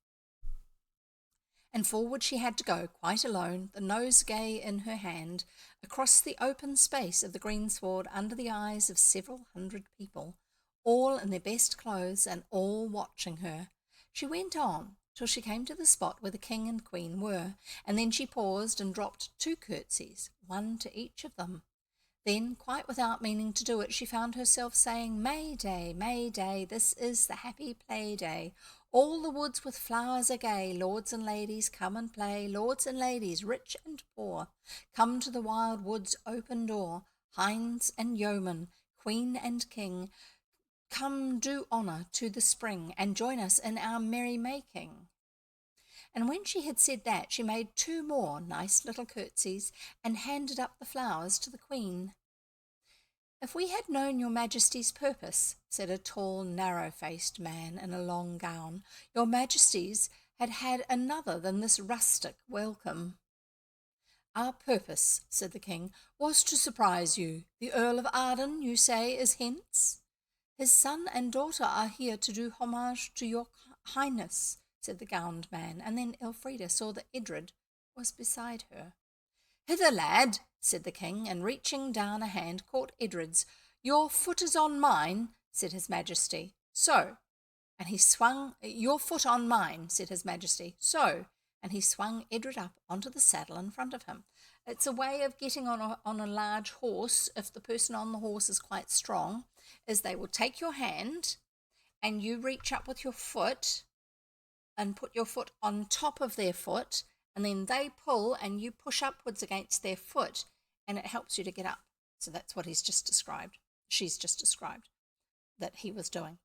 And forward she had to go, quite alone, the nosegay in her hand, across the open space of the greensward under the eyes of several hundred people, all in their best clothes and all watching her. She went on till she came to the spot where the king and queen were, and then she paused and dropped 2 curtsies, one to each of them. Then, quite without meaning to do it, she found herself saying, May Day, May Day, this is the happy play day. All the woods with flowers are gay, lords and ladies come and play, lords and ladies, rich and poor, come to the wild wood's open door, hinds and yeomen, queen and king, come do honour to the spring, and join us in our merry making. And when she had said that, she made 2 more nice little curtsies, and handed up the flowers to the queen. If we had known your majesty's purpose, said a tall, narrow-faced man in a long gown, your majesty's had had another than this rustic welcome. Our purpose, said the king, was to surprise you. The Earl of Arden, you say, is hence? His son and daughter are here to do homage to your highness, said the gowned man, and then Elfrida saw that Edred was beside her. Hither, lad, said the king, and reaching down a hand caught Edred's. Your foot is on mine, said his majesty. So, and he swung, your foot on mine, said his majesty. So, and he swung Edred up onto the saddle in front of him. It's a way of getting on a large horse, if the person on the horse is quite strong, is they will take your hand and you reach up with your foot and put your foot on top of their foot, and then they pull and you push upwards against their foot, and it helps you to get up. So that's what she's just described that he was doing.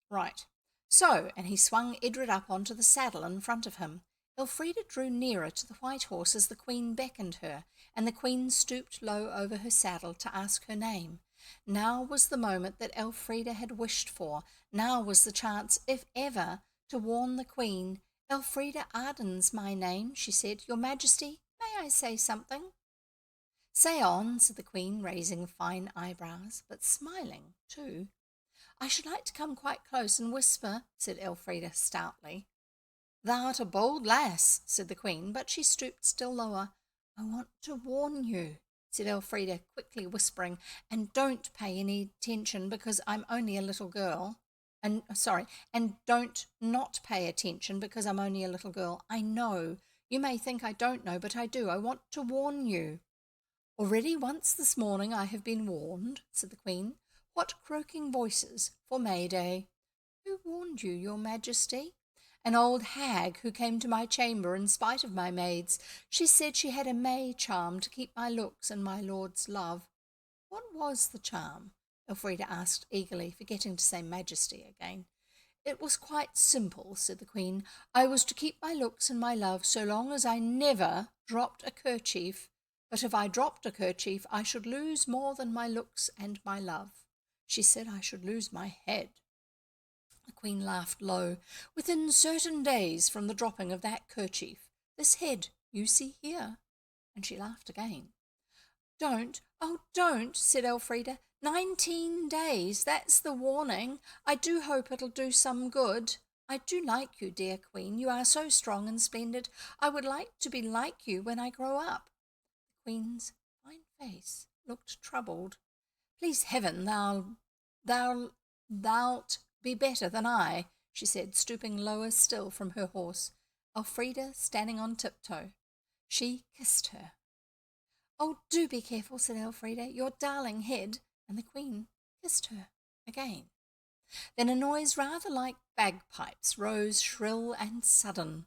Right. So, and he swung Edred up onto the saddle in front of him. Elfrida drew nearer to the white horse as the queen beckoned her, and the queen stooped low over her saddle to ask her name. Now was the moment that Elfrida had wished for. Now was the chance, if ever, to warn the queen. Elfrida Arden's my name, she said. Your Majesty, may I say something? Say on, said the queen, raising fine eyebrows, but smiling too. I should like to come quite close and whisper, said Elfrida stoutly. Thou'rt a bold lass, said the queen, but she stooped still lower. I want to warn you, said Elfrida, quickly whispering, and don't pay any attention because I'm only a little girl. And don't not pay attention because I'm only a little girl. I know. You may think I don't know, but I do. I want to warn you. Already once this morning I have been warned, said the queen. What croaking voices for May Day? Who warned you, your majesty? An old hag who came to my chamber in spite of my maids. She said she had a May charm to keep my looks and my lord's love. What was the charm? Elfrida asked eagerly, forgetting to say majesty again. It was quite simple, said the queen. I was to keep my looks and my love so long as I never dropped a kerchief. But if I dropped a kerchief, I should lose more than my looks and my love. She said I should lose my head. The queen laughed low. Within certain days from the dropping of that kerchief, this head you see here. And she laughed again. Don't, oh don't, said Elfrida. 19 days, that's the warning. I do hope it'll do some good. I do like you, dear queen. You are so strong and splendid. I would like to be like you when I grow up. The queen's fine face looked troubled. Please heaven, thou'lt be better than I, she said, stooping lower still from her horse. Elfrida standing on tiptoe. She kissed her. Oh, do be careful, said Elfrida, your darling head, and the queen kissed her again. Then a noise rather like bagpipes rose shrill and sudden,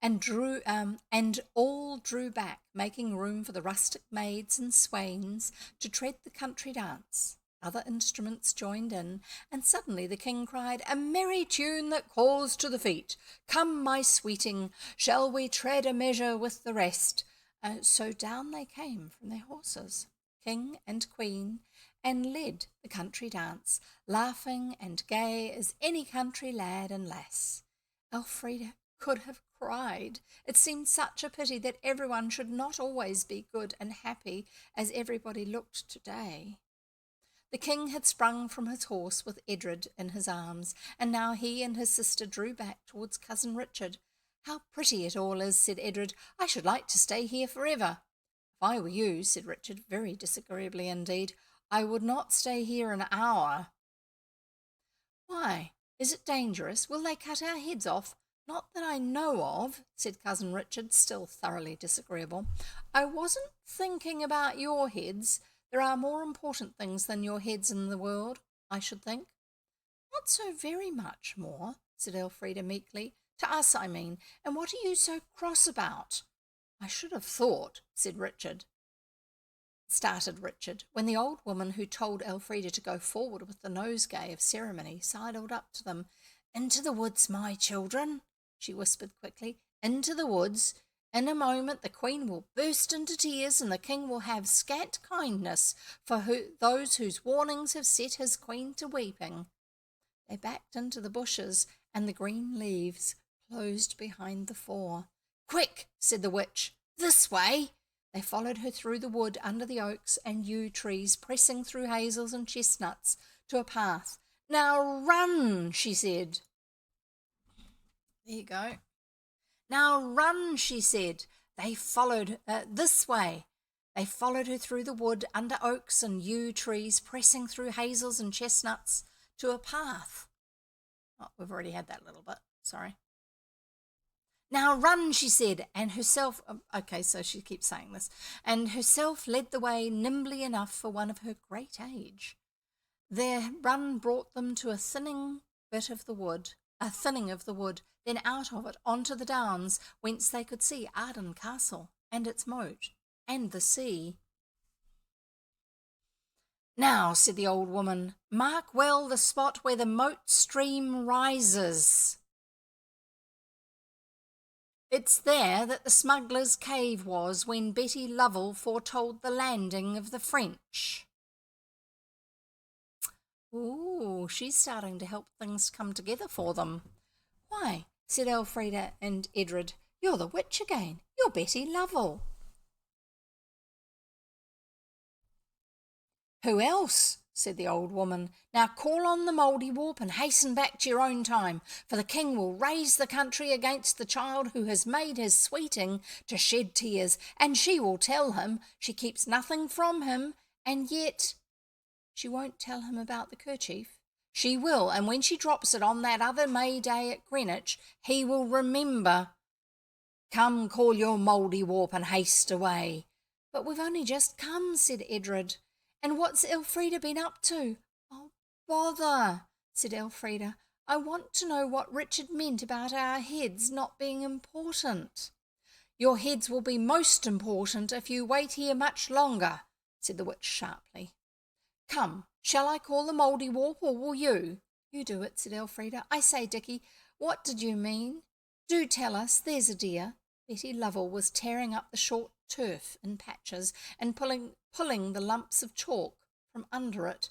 and all drew back, making room for the rustic maids and swains to tread the country dance. Other instruments joined in, and suddenly the king cried, A merry tune that calls to the feet. Come, my sweeting, shall we tread a measure with the rest? So down they came from their horses, king and queen, and led the country dance, laughing and gay as any country lad and lass. Elfrida could have cried. It seemed such a pity that everyone should not always be good and happy as everybody looked today. The king had sprung from his horse with Edred in his arms, and now he and his sister drew back towards cousin Richard. How pretty it all is, said Edred. I should like to stay here forever. If I were you, said Richard, very disagreeably indeed, I would not stay here an hour. Why? Is it dangerous? Will they cut our heads off? Not that I know of, said Cousin Richard, still thoroughly disagreeable. I wasn't thinking about your heads. There are more important things than your heads in the world, I should think. Not so very much more, said Elfrida meekly. To us, I mean. And what are you so cross about? I should have thought, started Richard, when the old woman who told Elfrida to go forward with the nosegay of ceremony sidled up to them. Into the woods, my children, she whispered quickly. Into the woods. In a moment the Queen will burst into tears, and the King will have scant kindness for those whose warnings have set his Queen to weeping. They backed into the bushes, and the green leaves closed behind the four. Quick, said the witch, this way. They followed her through the wood under the oaks and yew trees, pressing through hazels and chestnuts to a path. Now run, she said. There you go. Now run, she said. They followed this way. They followed her through the wood under oaks and yew trees, pressing through hazels and chestnuts to a path. Oh, we've already had that little bit. Sorry. Now run, she said, and herself, okay, so she keeps saying this, and herself led the way nimbly enough for one of her great age. Their run brought them to a thinning of the wood, then out of it onto the downs, whence they could see Arden Castle and its moat, and the sea. Now, said the old woman, mark well the spot where the moat stream rises. It's there that the smuggler's cave was when Betty Lovell foretold the landing of the French. Ooh, she's starting to help things come together for them. Why, said Elfrida and Edred, you're the witch again. You're Betty Lovell. Who else? Said the old woman. Now call on the Mouldiwarp and hasten back to your own time, for the King will raise the country against the child who has made his sweeting to shed tears, and she will tell him she keeps nothing from him, and yet she won't tell him about the kerchief. She will, and when she drops it on that other May Day at Greenwich, he will remember. Come, call your Mouldiwarp and haste away. But we've only just come, said Edred. And what's Elfrida been up to? Oh, bother, said Elfrida. I want to know what Richard meant about our heads not being important. Your heads will be most important if you wait here much longer, said the witch sharply. Come, shall I call the Mouldiwarp, or will you? You do it, said Elfrida. I say, Dicky, what did you mean? Do tell us, there's a dear. Betty Lovell was tearing up the short turf in patches and pulling the lumps of chalk from under it.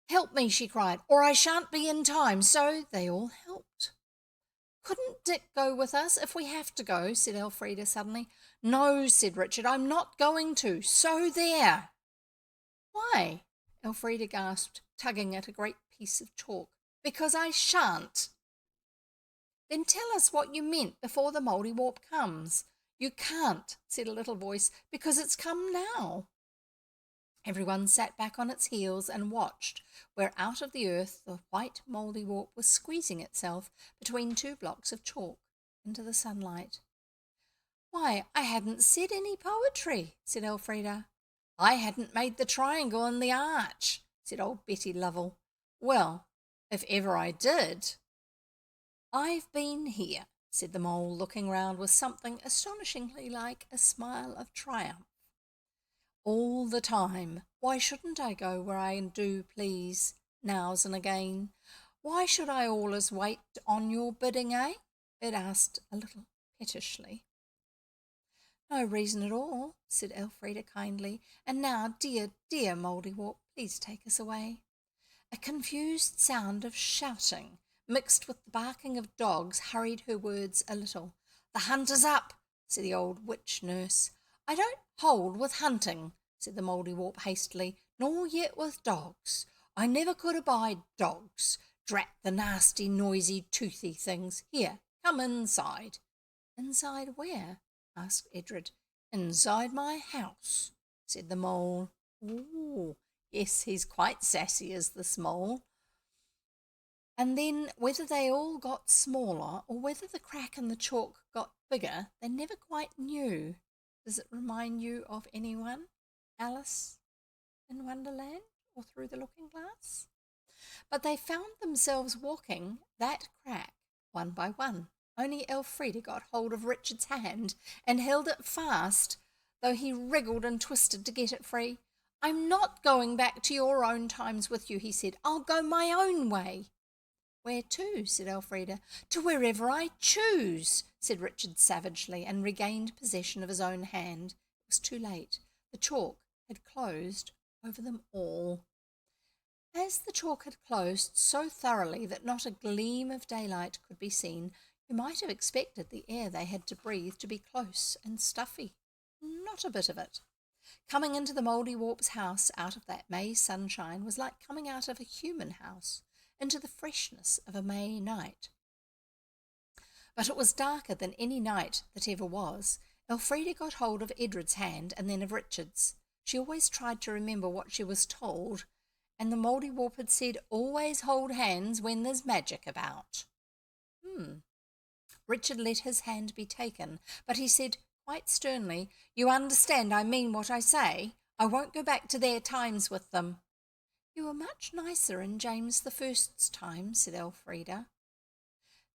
Help me, she cried, or I shan't be in time. So they all helped. Couldn't Dick go with us if we have to go, said Elfrida suddenly. No, said Richard, I'm not going to. So there. Why? Elfrida gasped, tugging at a great piece of chalk. Because I shan't. Then tell us what you meant before the Mouldiwarp comes. You can't, said a little voice, because it's come now. Everyone sat back on its heels and watched, where out of the earth the white Mouldiwarp was squeezing itself between two blocks of chalk into the sunlight. Why, I hadn't said any poetry, said Elfrida. I hadn't made the triangle and the arch, said old Betty Lovell. Well, if ever I did. I've been here, said the mole, looking round with something astonishingly like a smile of triumph. All the time. Why shouldn't I go where I do please, nows and again? Why should I always wait on your bidding, eh? It asked a little pettishly. No reason at all, said Elfrida kindly. And now, dear, dear Mouldiwarp, please take us away. A confused sound of shouting, mixed with the barking of dogs, hurried her words a little. The hunt is up, said the old witch nurse. I don't hold with hunting, said the Mouldiwarp hastily, nor yet with dogs. I never could abide dogs. Drat the nasty, noisy, toothy things. Here, come inside. Inside where? Asked Edred. Inside my house, said the mole. Ooh, yes, he's quite sassy, is this mole. And then whether they all got smaller or whether the crack in the chalk got bigger, they never quite knew. Does it remind you of anyone? Alice in Wonderland or Through the Looking Glass? But they found themselves walking that crack one by one. Only Elfrida got hold of Richard's hand and held it fast, though he wriggled and twisted to get it free. I'm not going back to your own times with you, he said. I'll go my own way. Where to? Said Elfrida. To wherever I choose, said Richard savagely, and regained possession of his own hand. It was too late. The chalk had closed over them all. As the chalk had closed so thoroughly that not a gleam of daylight could be seen, you might have expected the air they had to breathe to be close and stuffy. Not a bit of it. Coming into the Mouldiwarp's house out of that May sunshine was like coming out of a human house into the freshness of a May night. But it was darker than any night that ever was. Elfrida got hold of Edred's hand and then of Richard's. She always tried to remember what she was told, and the Mouldiwarp had said, always hold hands when there's magic about. Richard let his hand be taken, but he said quite sternly, You understand I mean what I say. I won't go back to their times with them. You were much nicer in James the First's time, said Elfrida.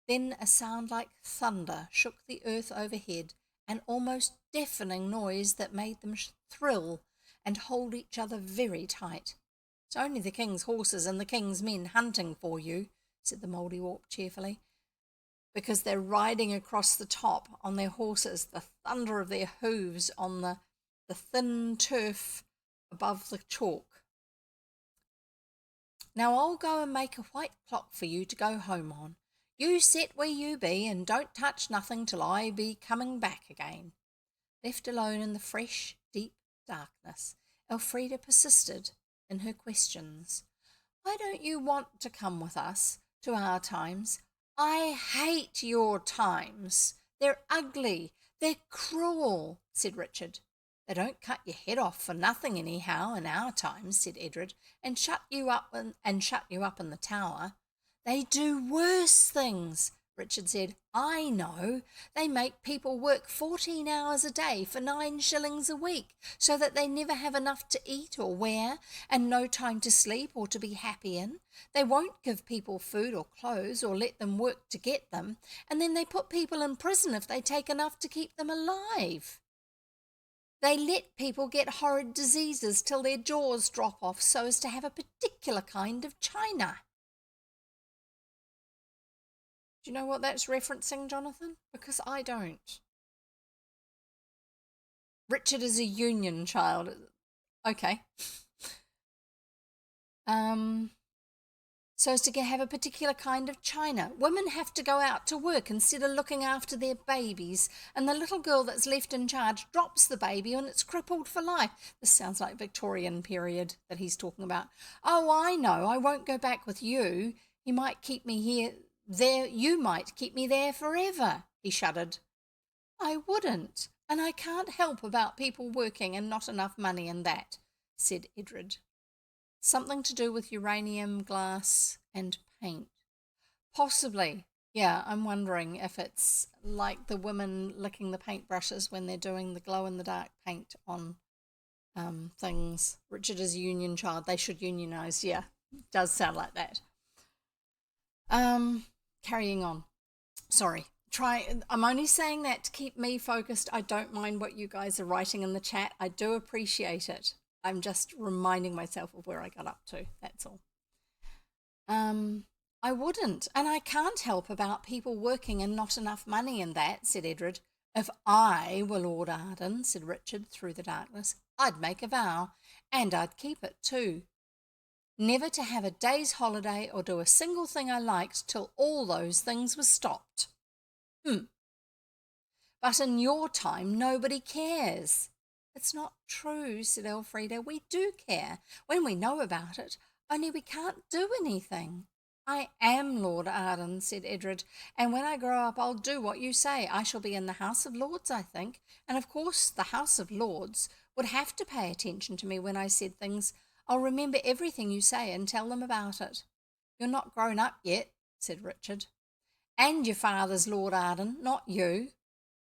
Then a sound like thunder shook the earth overhead, an almost deafening noise that made them thrill and hold each other very tight. It's only the king's horses and the king's men hunting for you, said the Mouldiwarp cheerfully, because they're riding across the top on their horses, the thunder of their hooves on the thin turf above the chalk. Now I'll go and make a white clock for you to go home on. You sit where you be and don't touch nothing till I be coming back again. Left alone in the fresh, deep darkness, Elfrida persisted in her questions. Why don't you want to come with us to our times? I hate your times. They're ugly. They're cruel, said Richard. They don't cut your head off for nothing anyhow in our times, said Edred, and shut you up in the tower. They do worse things, Richard said. I know. They make people work 14 hours a day for 9 shillings a week, so that they never have enough to eat or wear, and no time to sleep or to be happy in. They won't give people food or clothes or let them work to get them, and then they put people in prison if they take enough to keep them alive. They let people get horrid diseases till their jaws drop off so as to have a particular kind of china. Do you know what that's referencing, Jonathan? Because I don't. Richard is a union child. Okay. So as to have a particular kind of china. Women have to go out to work instead of looking after their babies, and the little girl that's left in charge drops the baby and it's crippled for life. This sounds like Victorian period that he's talking about. Oh, I know. I won't go back with you. You might keep me here. You might keep me there forever, he shuddered. I wouldn't, and I can't help about people working and not enough money and that, said Edred. Something to do with uranium, glass, and paint. Possibly. Yeah, I'm wondering if it's like the women licking the paintbrushes when they're doing the glow-in-the-dark paint on things. Richard is a union child. They should unionise. Yeah, does sound like that. Carrying on. Sorry. I'm only saying that to keep me focused. I don't mind what you guys are writing in the chat. I do appreciate it. I'm just reminding myself of where I got up to. That's all. I wouldn't, and I can't help about people working and not enough money and that, said Edred. If I were Lord Arden, said Richard through the darkness, I'd make a vow, and I'd keep it too. Never to have a day's holiday or do a single thing I liked till all those things were stopped. But in your time, nobody cares. It's not true, said Elfrida. We do care when we know about it, only we can't do anything. I am Lord Arden, said Edred, and when I grow up I'll do what you say. I shall be in the House of Lords, I think, and of course the House of Lords would have to pay attention to me when I said things. I'll remember everything you say and tell them about it. You're not grown up yet, said Richard. And your father's Lord Arden, not you.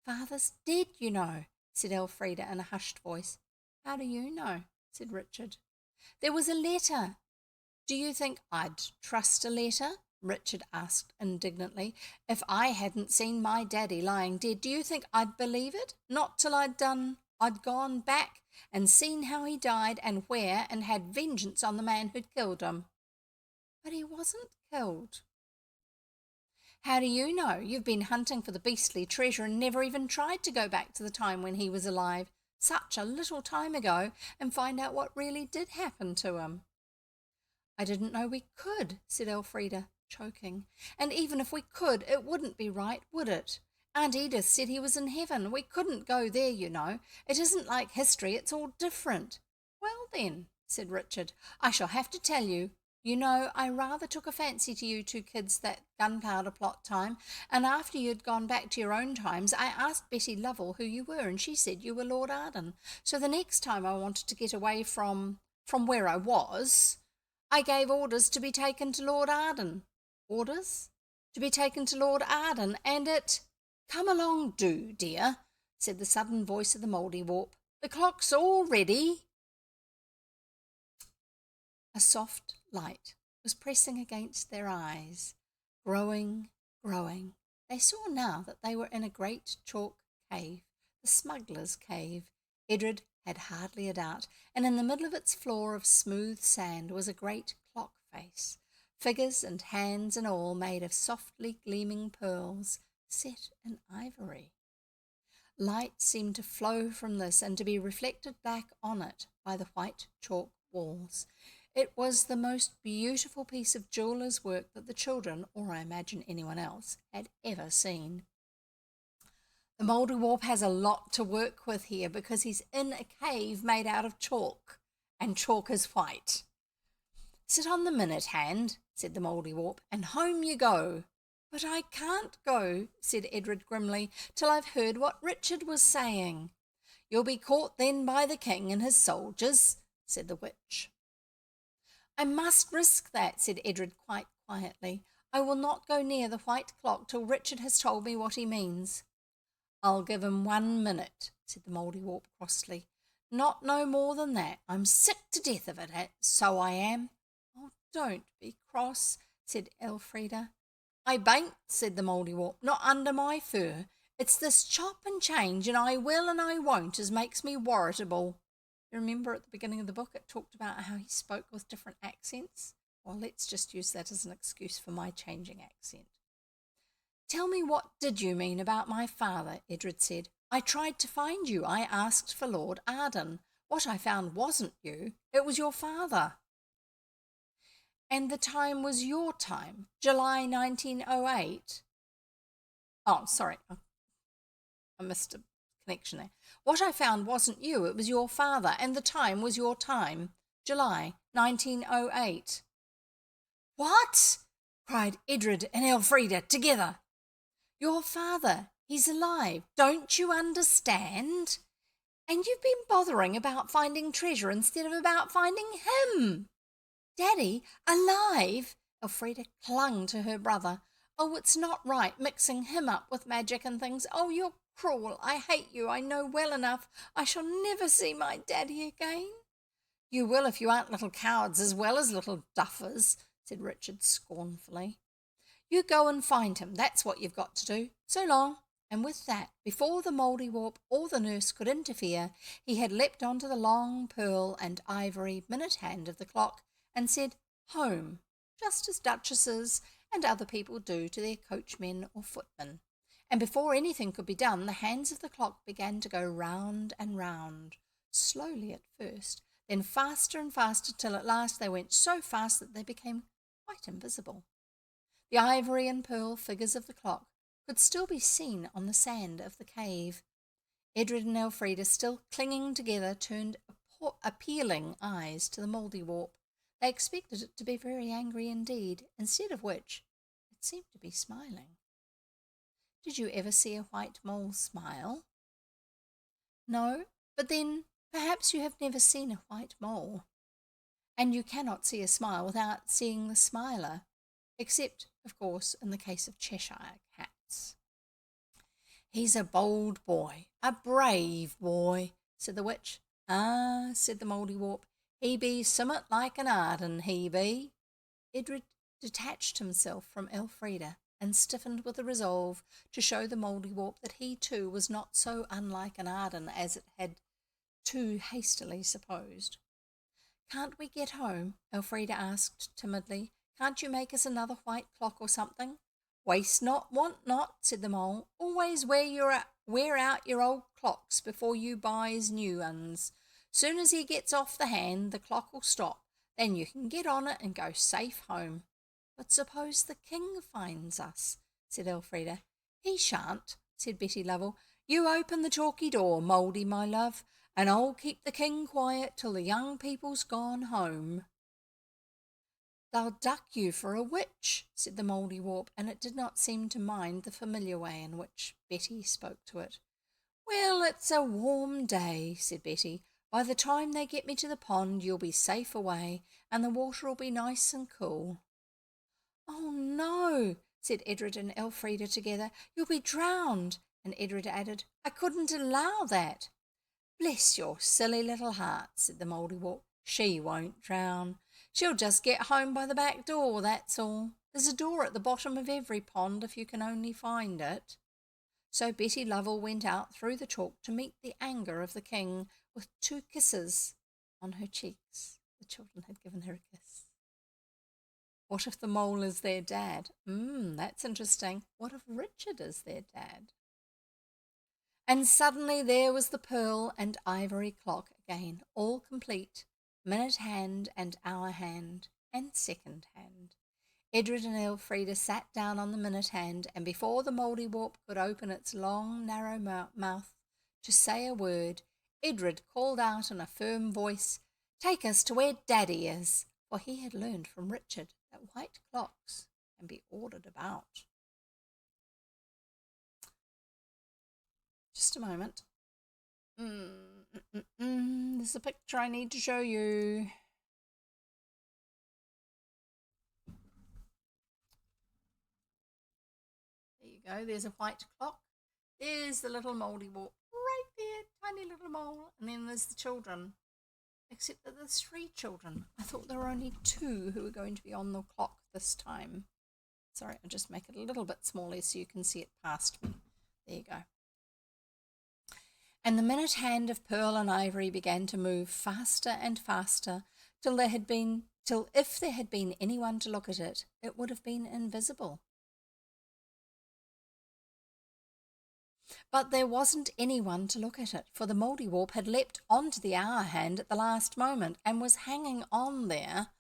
Father's dead, you know, said Elfrida in a hushed voice. How do you know? Said Richard. There was a letter. Do you think I'd trust a letter? Richard asked indignantly. If I hadn't seen my daddy lying dead, do you think I'd believe it? Not till I'd gone back and seen how he died and where, and had vengeance on the man who'd killed him. But he wasn't killed. How do you know? You've been hunting for the beastly treasure and never even tried to go back to the time when he was alive, such a little time ago, and find out what really did happen to him. I didn't know we could, said Elfrida, choking. And even if we could, it wouldn't be right, would it? Aunt Edith said he was in heaven. We couldn't go there, you know. It isn't like history, it's all different. Well then, said Richard, I shall have to tell you. You know, I rather took a fancy to you two kids that gunpowder plot time, and after you'd gone back to your own times, I asked Betty Lovell who you were, and she said you were Lord Arden. So the next time I wanted to get away from where I was, I gave orders to be taken to Lord Arden. Orders? To be taken to Lord Arden, and it— Come along, do, dear, said the sudden voice of the Mouldiwarp. The clock's all ready. A soft light was pressing against their eyes, growing, growing. They saw now that they were in a great chalk cave, the smuggler's cave. Edred had hardly a doubt, and in the middle of its floor of smooth sand was a great clock face, figures and hands and all made of softly gleaming pearls set in ivory. Light seemed to flow from this and to be reflected back on it by the white chalk walls. It was the most beautiful piece of jeweller's work that the children, or I imagine anyone else, had ever seen. The Mouldiwarp has a lot to work with here because he's in a cave made out of chalk, and chalk is white. Sit on the minute hand, said the Mouldiwarp, and home you go. But I can't go, said Edred grimly, till I've heard what Richard was saying. You'll be caught then by the king and his soldiers, said the witch. I must risk that, said Edred quite quietly. I will not go near the white clock till Richard has told me what he means. I'll give him 1 minute, said the Mouldiwarp crossly. Not no more than that. I'm sick to death of it, so I am. Oh, don't be cross, said Elfrida. I bain't, said the Mouldiwarp, not under my fur. It's this chop and change, and I will and I won't, as makes me worritable. You remember at the beginning of the book it talked about how he spoke with different accents? Well, let's just use that as an excuse for my changing accent. Tell me, what did you mean about my father? Edred said. I tried to find you. I asked for Lord Arden. What I found wasn't you. It was your father. And the time was your time, July 1908. Oh, sorry. I missed a connection there. What I found wasn't you. It was your father. And the time was your time, July 1908. What? Cried Edred and Elfrida together. Your father, he's alive, don't you understand? And you've been bothering about finding treasure instead of about finding him. Daddy, alive? Elfrida clung to her brother. Oh, it's not right, mixing him up with magic and things. Oh, you're cruel. I hate you. I know well enough. I shall never see my daddy again. You will if you aren't little cowards as well as little duffers, said Richard scornfully. You go and find him. That's what you've got to do. So long. And with that, before the Mouldiwarp or the nurse could interfere, he had leapt onto the long pearl and ivory minute hand of the clock and said, home, just as duchesses and other people do to their coachmen or footmen. And before anything could be done, the hands of the clock began to go round and round, slowly at first, then faster and faster, till at last they went so fast that they became quite invisible. The ivory and pearl figures of the clock could still be seen on the sand of the cave. Edred and Elfrida, still clinging together, turned appealing eyes to the Mouldiwarp. They expected it to be very angry indeed, instead of which it seemed to be smiling. Did you ever see a white mole smile? No, but then perhaps you have never seen a white mole. And you cannot see a smile without seeing the smiler. except, of course, in the case of Cheshire cats. "He's a bold boy, a brave boy," said the witch. "Ah," said the Mouldiwarp, "he be summat like an Arden, he be." Edred detached himself from Elfrida and stiffened with a resolve to show the Mouldiwarp that he too was not so unlike an Arden as it had too hastily supposed. "Can't we get home?" Elfrida asked timidly. "Can't you make us another white clock or something?" "Waste not, want not," said the mole. "Always wear out your old clocks before you buys new uns. Soon as he gets off the hand, the clock'll stop. Then you can get on it and go safe home." "But suppose the king finds us?" said Elfrida. "He shan't," said Betty Lovell. "You open the chalky door, Mouldy, my love, and I'll keep the king quiet till the young people's gone home." "They'll duck you for a witch," said the Mouldiwarp, and it did not seem to mind the familiar way in which Betty spoke to it. "Well, it's a warm day," said Betty. "By the time they get me to the pond, you'll be safe away, and the water'll be nice and cool." "Oh, no," said Edred and Elfrida together. "You'll be drowned." And Edred added, "I couldn't allow that." "Bless your silly little heart," said the Mouldiwarp. "She won't drown. She'll just get home by the back door, that's all. There's a door at the bottom of every pond if you can only find it." So Betty Lovell went out through the chalk to meet the anger of the king with 2 kisses on her cheeks. The children had given her a kiss. What if the mole is their dad? That's interesting. What if Richard is their dad? And suddenly there was the pearl and ivory clock again, all complete, minute hand and hour hand and second hand. Edred and Elfrida sat down on the minute hand, and before the Mouldiwarp could open its long, narrow mouth to say a word, Edred called out in a firm voice, "Take us to where Daddy is," for he had learned from Richard that white clocks can be ordered about. Just a moment. There's a picture I need to show you. There you go. There's a white clock. There's the little Mouldiwarp right there, tiny little mole. And then there's the children. Except that there's 3 children. I thought there were only 2 who were going to be on the clock this time. Sorry, I'll just make it a little bit smaller so you can see it past me. There you go. And the minute hand of pearl and ivory began to move faster and faster till if there had been anyone to look at it, it would have been invisible. But there wasn't anyone to look at it, for the Mouldiwarp had leapt onto the hour hand at the last moment and was hanging on there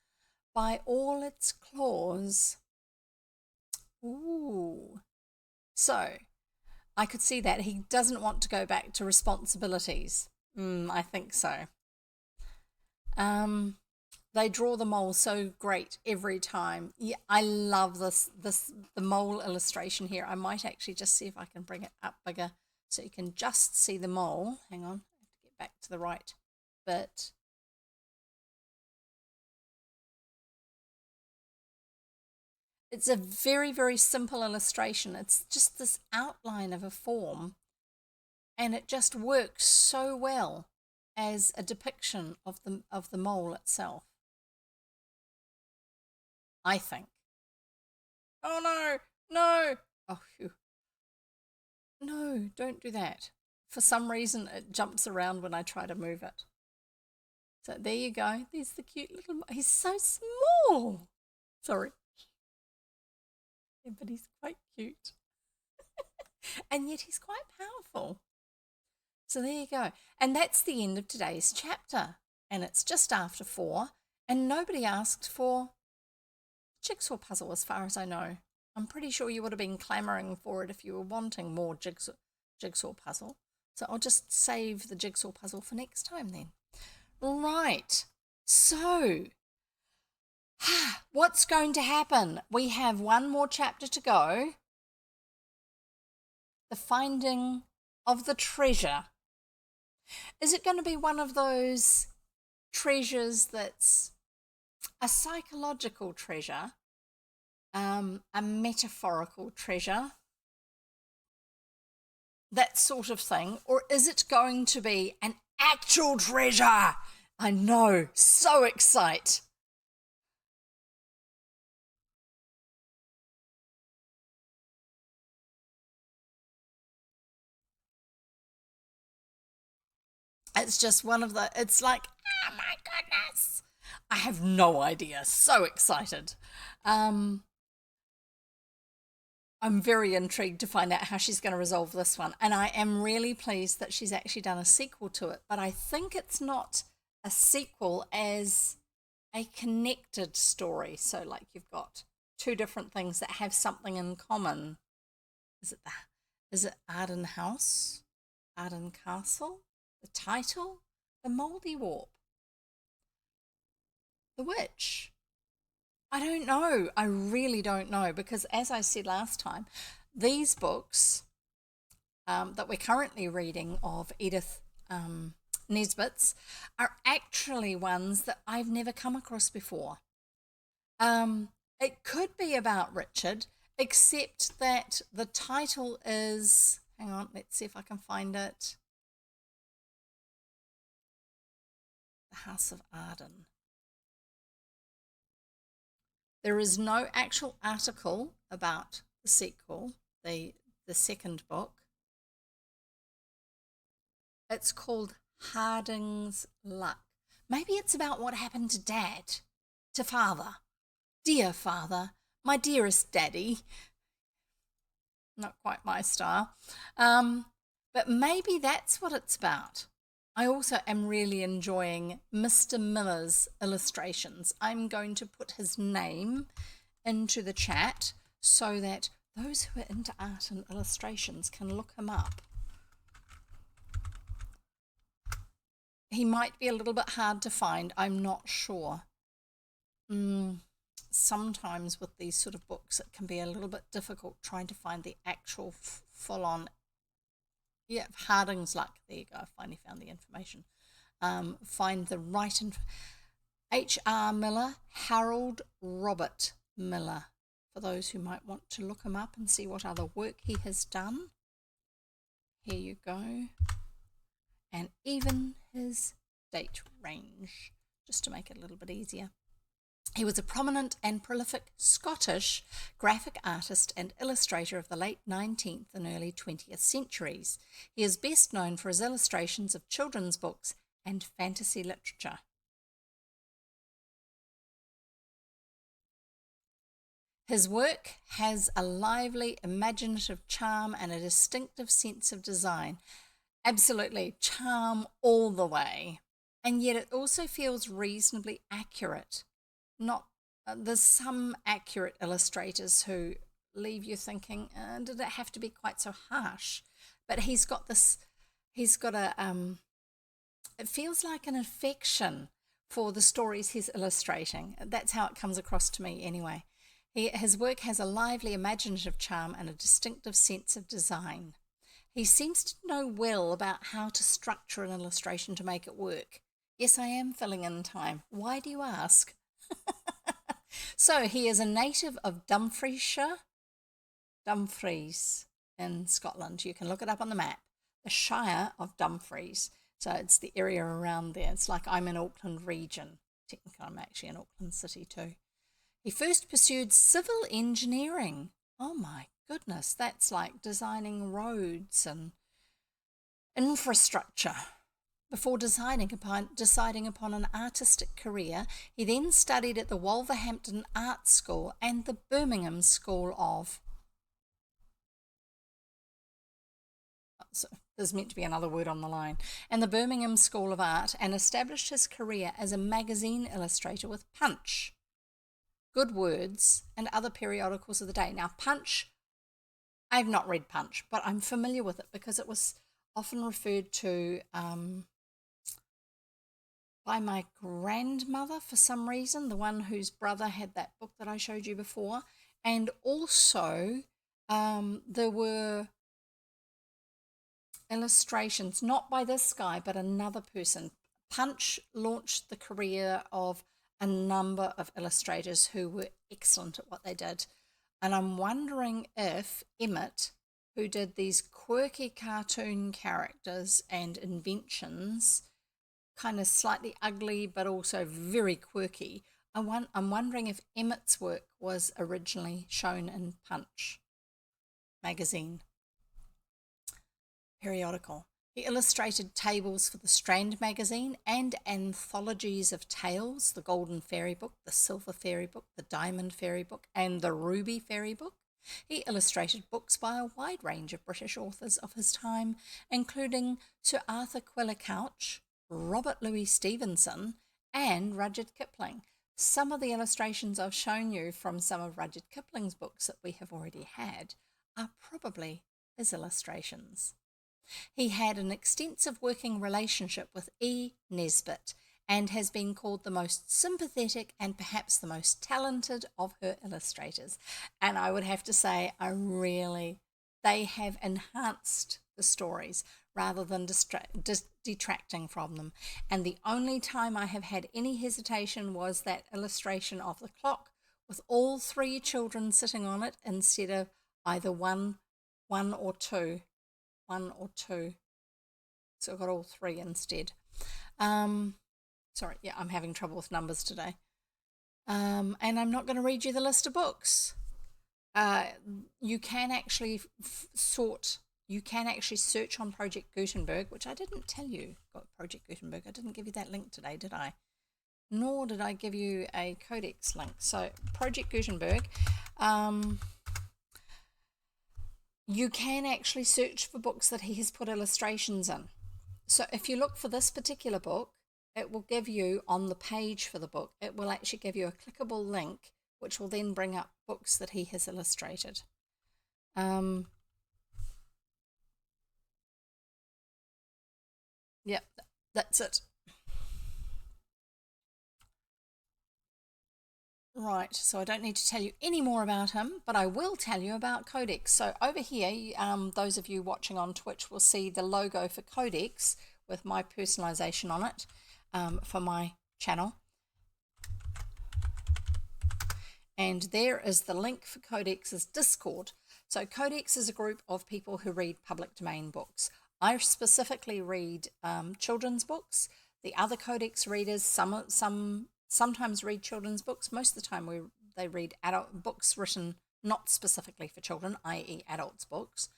by all its claws. Ooh. So, I could see that he doesn't want to go back to responsibilities. I think so. They draw the mole so great every time. Yeah, I love the mole illustration here. I might actually just see if I can bring it up bigger so you can just see the mole. Hang on, I have to get back to the right bit. It's a very, very simple illustration. It's just this outline of a form, and it just works so well as a depiction of the mole itself, I think. Oh no, no. Oh, phew. No, don't do that. For some reason, it jumps around when I try to move it. So there you go. There's the cute little, he's so small. Sorry. Yeah, but he's quite cute. And yet he's quite powerful. So there you go. And that's the end of today's chapter. And it's just after 4. And nobody asked for jigsaw puzzle as far as I know. I'm pretty sure you would have been clamouring for it if you were wanting more jigsaw puzzle. So I'll just save the jigsaw puzzle for next time then. Right. So, what's going to happen? We have one more chapter to go. The finding of the treasure. Is it going to be one of those treasures that's a psychological treasure, a metaphorical treasure, that sort of thing? Or is it going to be an actual treasure? I know, so excite. It's just one of the, it's like, oh my goodness. I have no idea. So excited. Um, I'm very intrigued to find out how she's going to resolve this one. And I am really pleased that she's actually done a sequel to it. But I think it's not a sequel as a connected story. So, like, you've got two different things that have something in common. Is it the, is it Arden House? Arden Castle? The title? The Mouldy Warp? The Witch? I don't know. I really don't know because, as I said last time, these books that we're currently reading of Edith Nesbit's are actually ones that I've never come across before. It could be about Richard, except that the title is, hang on, let's see if I can find it. The House of Arden. There is no actual article about the sequel, the second book. It's called Harding's Luck. Maybe it's about what happened to Dad, to Father. Dear Father, my dearest Daddy. Not quite my style. But maybe that's what it's about. I also am really enjoying Mr. Miller's illustrations. I'm going to put his name into the chat so that those who are into art and illustrations can look him up. He might be a little bit hard to find, I'm not sure. Sometimes with these sort of books, it can be a little bit difficult trying to find the actual full-on. Yeah, Harding's Luck. There you go. I finally found the information. Find the right H.R. Miller, Harold Robert Miller, for those who might want to look him up and see what other work he has done. Here you go. And even his date range, just to make it a little bit easier. He was a prominent and prolific Scottish graphic artist and illustrator of the late 19th and early 20th centuries. He is best known for his illustrations of children's books and fantasy literature. His work has a lively, imaginative charm and a distinctive sense of design. Absolutely, charm all the way. And yet it also feels reasonably accurate. Not There's some accurate illustrators who leave you thinking, did it have to be quite so harsh? But he's got it feels like an affection for the stories he's illustrating. That's how it comes across to me anyway. His work has a lively imaginative charm and a distinctive sense of design. He seems to know well about how to structure an illustration to make it work. Yes, I am filling in time. Why do you ask? So he is a native of Dumfries in Scotland. You can look it up on the map. The Shire of Dumfries. So it's the area around there. It's like I'm in Auckland region. Technically, I'm actually in Auckland City too. He first pursued civil engineering. Oh my goodness, that's like designing roads and infrastructure. Before deciding upon an artistic career, he then studied at the Wolverhampton Art School and the Birmingham School of... So there's meant to be another word on the line. And the Birmingham School of Art, and established his career as a magazine illustrator with Punch, Good Words, and other periodicals of the day. Now, Punch, I've not read Punch, but I'm familiar with it because it was often referred to by my grandmother for some reason, the one whose brother had that book that I showed you before. And also there were illustrations, not by this guy, but another person. Punch launched the career of a number of illustrators who were excellent at what they did. And I'm wondering if Emmett, who did these quirky cartoon characters and inventions, kind of slightly ugly but also very quirky, I'm wondering if Emmett's work was originally shown in Punch magazine periodical. He illustrated tables for the Strand magazine and anthologies of tales, the Golden Fairy Book, the Silver Fairy Book, the Diamond Fairy Book, and the Ruby Fairy Book. He illustrated books by a wide range of British authors of his time, including Sir Arthur Quiller Couch, Robert Louis Stevenson, and Rudyard Kipling. Some of the illustrations I've shown you from some of Rudyard Kipling's books that we have already had are probably his illustrations. He had an extensive working relationship with E. Nesbit and has been called the most sympathetic and perhaps the most talented of her illustrators. And I would have to say, they have enhanced the stories rather than detracting from them. And the only time I have had any hesitation was that illustration of the clock with all three children sitting on it instead of either one or two. So I've got all three instead. Sorry, yeah, I'm having trouble with numbers today. And I'm not going to read you the list of books. You can actually search on Project Gutenberg, which I didn't tell you got Project Gutenberg. I didn't give you that link today, did I? Nor did I give you a Codex link. So Project Gutenberg, you can actually search for books that he has put illustrations in. So if you look for this particular book, it will give you on the page for the book, it will actually give you a clickable link, which will then bring up books that he has illustrated. Yep, that's it. Right, so I don't need to tell you any more about him, but I will tell you about Codex. So over here, those of you watching on Twitch will see the logo for Codex with my personalization on it for my channel. And there is the link for Codex's Discord. So Codex is a group of people who read public domain books. I specifically read children's books. The other Codex readers, sometimes read children's books. Most of the time they read adult books written not specifically for children, i.e. adults books,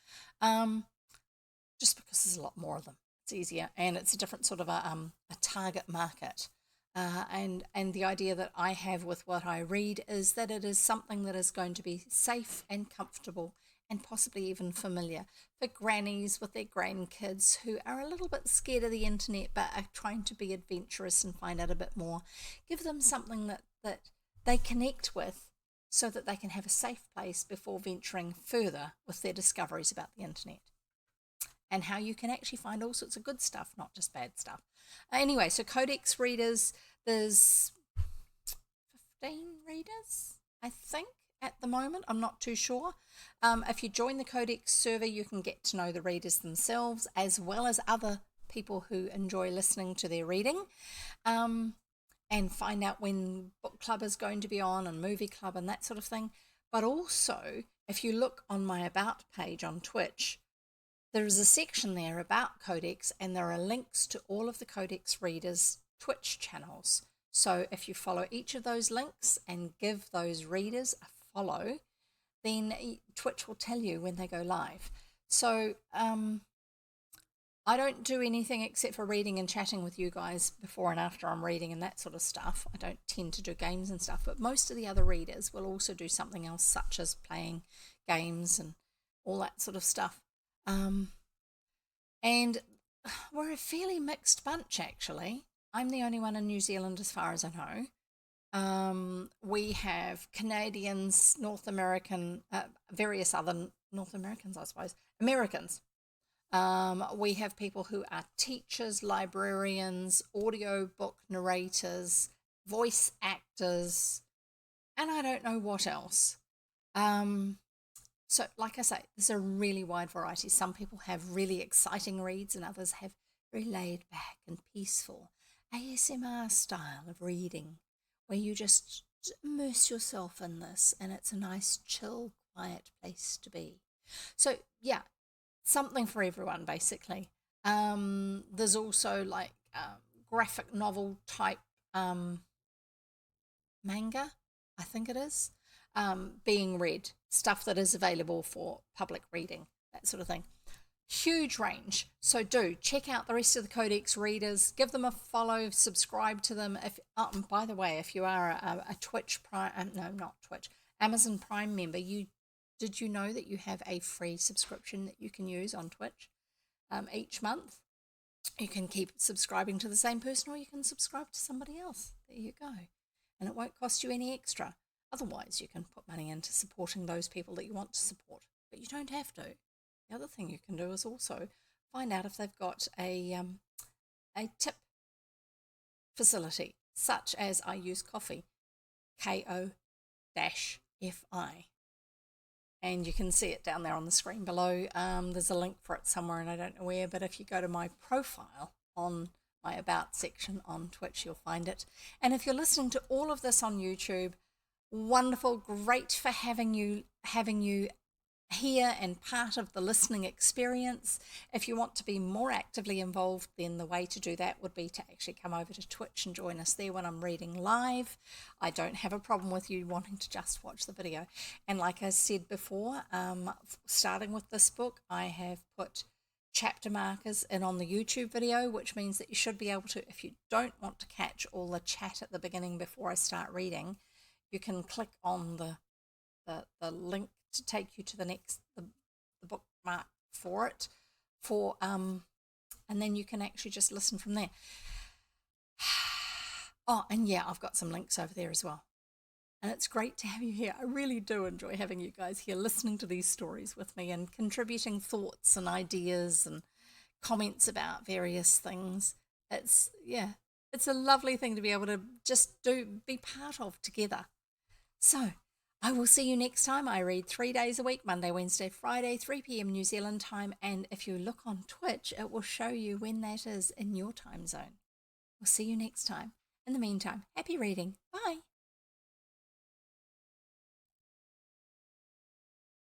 just because there's a lot more of them. It's easier and it's a different sort of a target market. And the idea that I have with what I read is that it is something that is going to be safe and comfortable and possibly even familiar for grannies with their grandkids who are a little bit scared of the internet but are trying to be adventurous and find out a bit more. Give them something that they connect with so that they can have a safe place before venturing further with their discoveries about the internet and how you can actually find all sorts of good stuff, not just bad stuff. Anyway, so Codex readers, there's 15 readers, I think, at the moment. I'm not too sure. If you join the Codex server, you can get to know the readers themselves as well as other people who enjoy listening to their reading, and find out when book club is going to be on and movie club and that sort of thing. But also, if you look on my About page on Twitch, there is a section there about Codex and there are links to all of the Codex readers' Twitch channels. So if you follow each of those links and give those readers a follow, then Twitch will tell you when they go live. So I don't do anything except for reading and chatting with you guys before and after I'm reading and that sort of stuff. I don't tend to do games and stuff, but most of the other readers will also do something else, such as playing games and all that sort of stuff. And we're a fairly mixed bunch, actually. I'm the only one in New Zealand as far as I know. We have Canadians, North American, various other North Americans, I suppose, Americans. We have people who are teachers, librarians, audiobook narrators, voice actors, and I don't know what else. So, like I say, there's a really wide variety. Some people have really exciting reads and others have very laid back and peaceful ASMR style of reading where you just immerse yourself in this, and it's a nice, chill, quiet place to be. So, yeah, something for everyone, basically. There's also like graphic novel type manga, I think it is, being read, stuff that is available for public reading, that sort of thing. Huge range. So do check out the rest of the Codex readers, give them a follow, subscribe to them. If and by the way, if you are a Twitch Prime, no, not Twitch, Amazon Prime member, did you know that you have a free subscription that you can use on Twitch each month? You can keep subscribing to the same person, or you can subscribe to somebody else. There you go, and it won't cost you any extra. Otherwise, you can put money into supporting those people that you want to support, but you don't have to. The other thing you can do is also find out if they've got a tip facility, such as I Use Coffee, KO-FI. And you can see it down there on the screen below. There's a link for it somewhere, and I don't know where, but if you go to my profile on my About section on Twitch, you'll find it. And if you're listening to all of this on YouTube, wonderful, great for having you here and part of the listening experience. If you want to be more actively involved, then the way to do that would be to actually come over to Twitch and join us there when I'm reading live. I don't have a problem with you wanting to just watch the video. And like I said before, starting with this book, I have put chapter markers in on the YouTube video, which means that you should be able to, if you don't want to catch all the chat at the beginning before I start reading, you can click on the link to take you to the bookmark for it, and then you can actually just listen from there. Oh, and yeah, I've got some links over there as well. And it's great to have you here. I really do enjoy having you guys here listening to these stories with me and contributing thoughts and ideas and comments about various things. It's a lovely thing to be able to just be part of together. So I will see you next time. I read 3 days a week, Monday, Wednesday, Friday, 3 p.m. New Zealand time. And if you look on Twitch, it will show you when that is in your time zone. We'll see you next time. In the meantime, happy reading. Bye.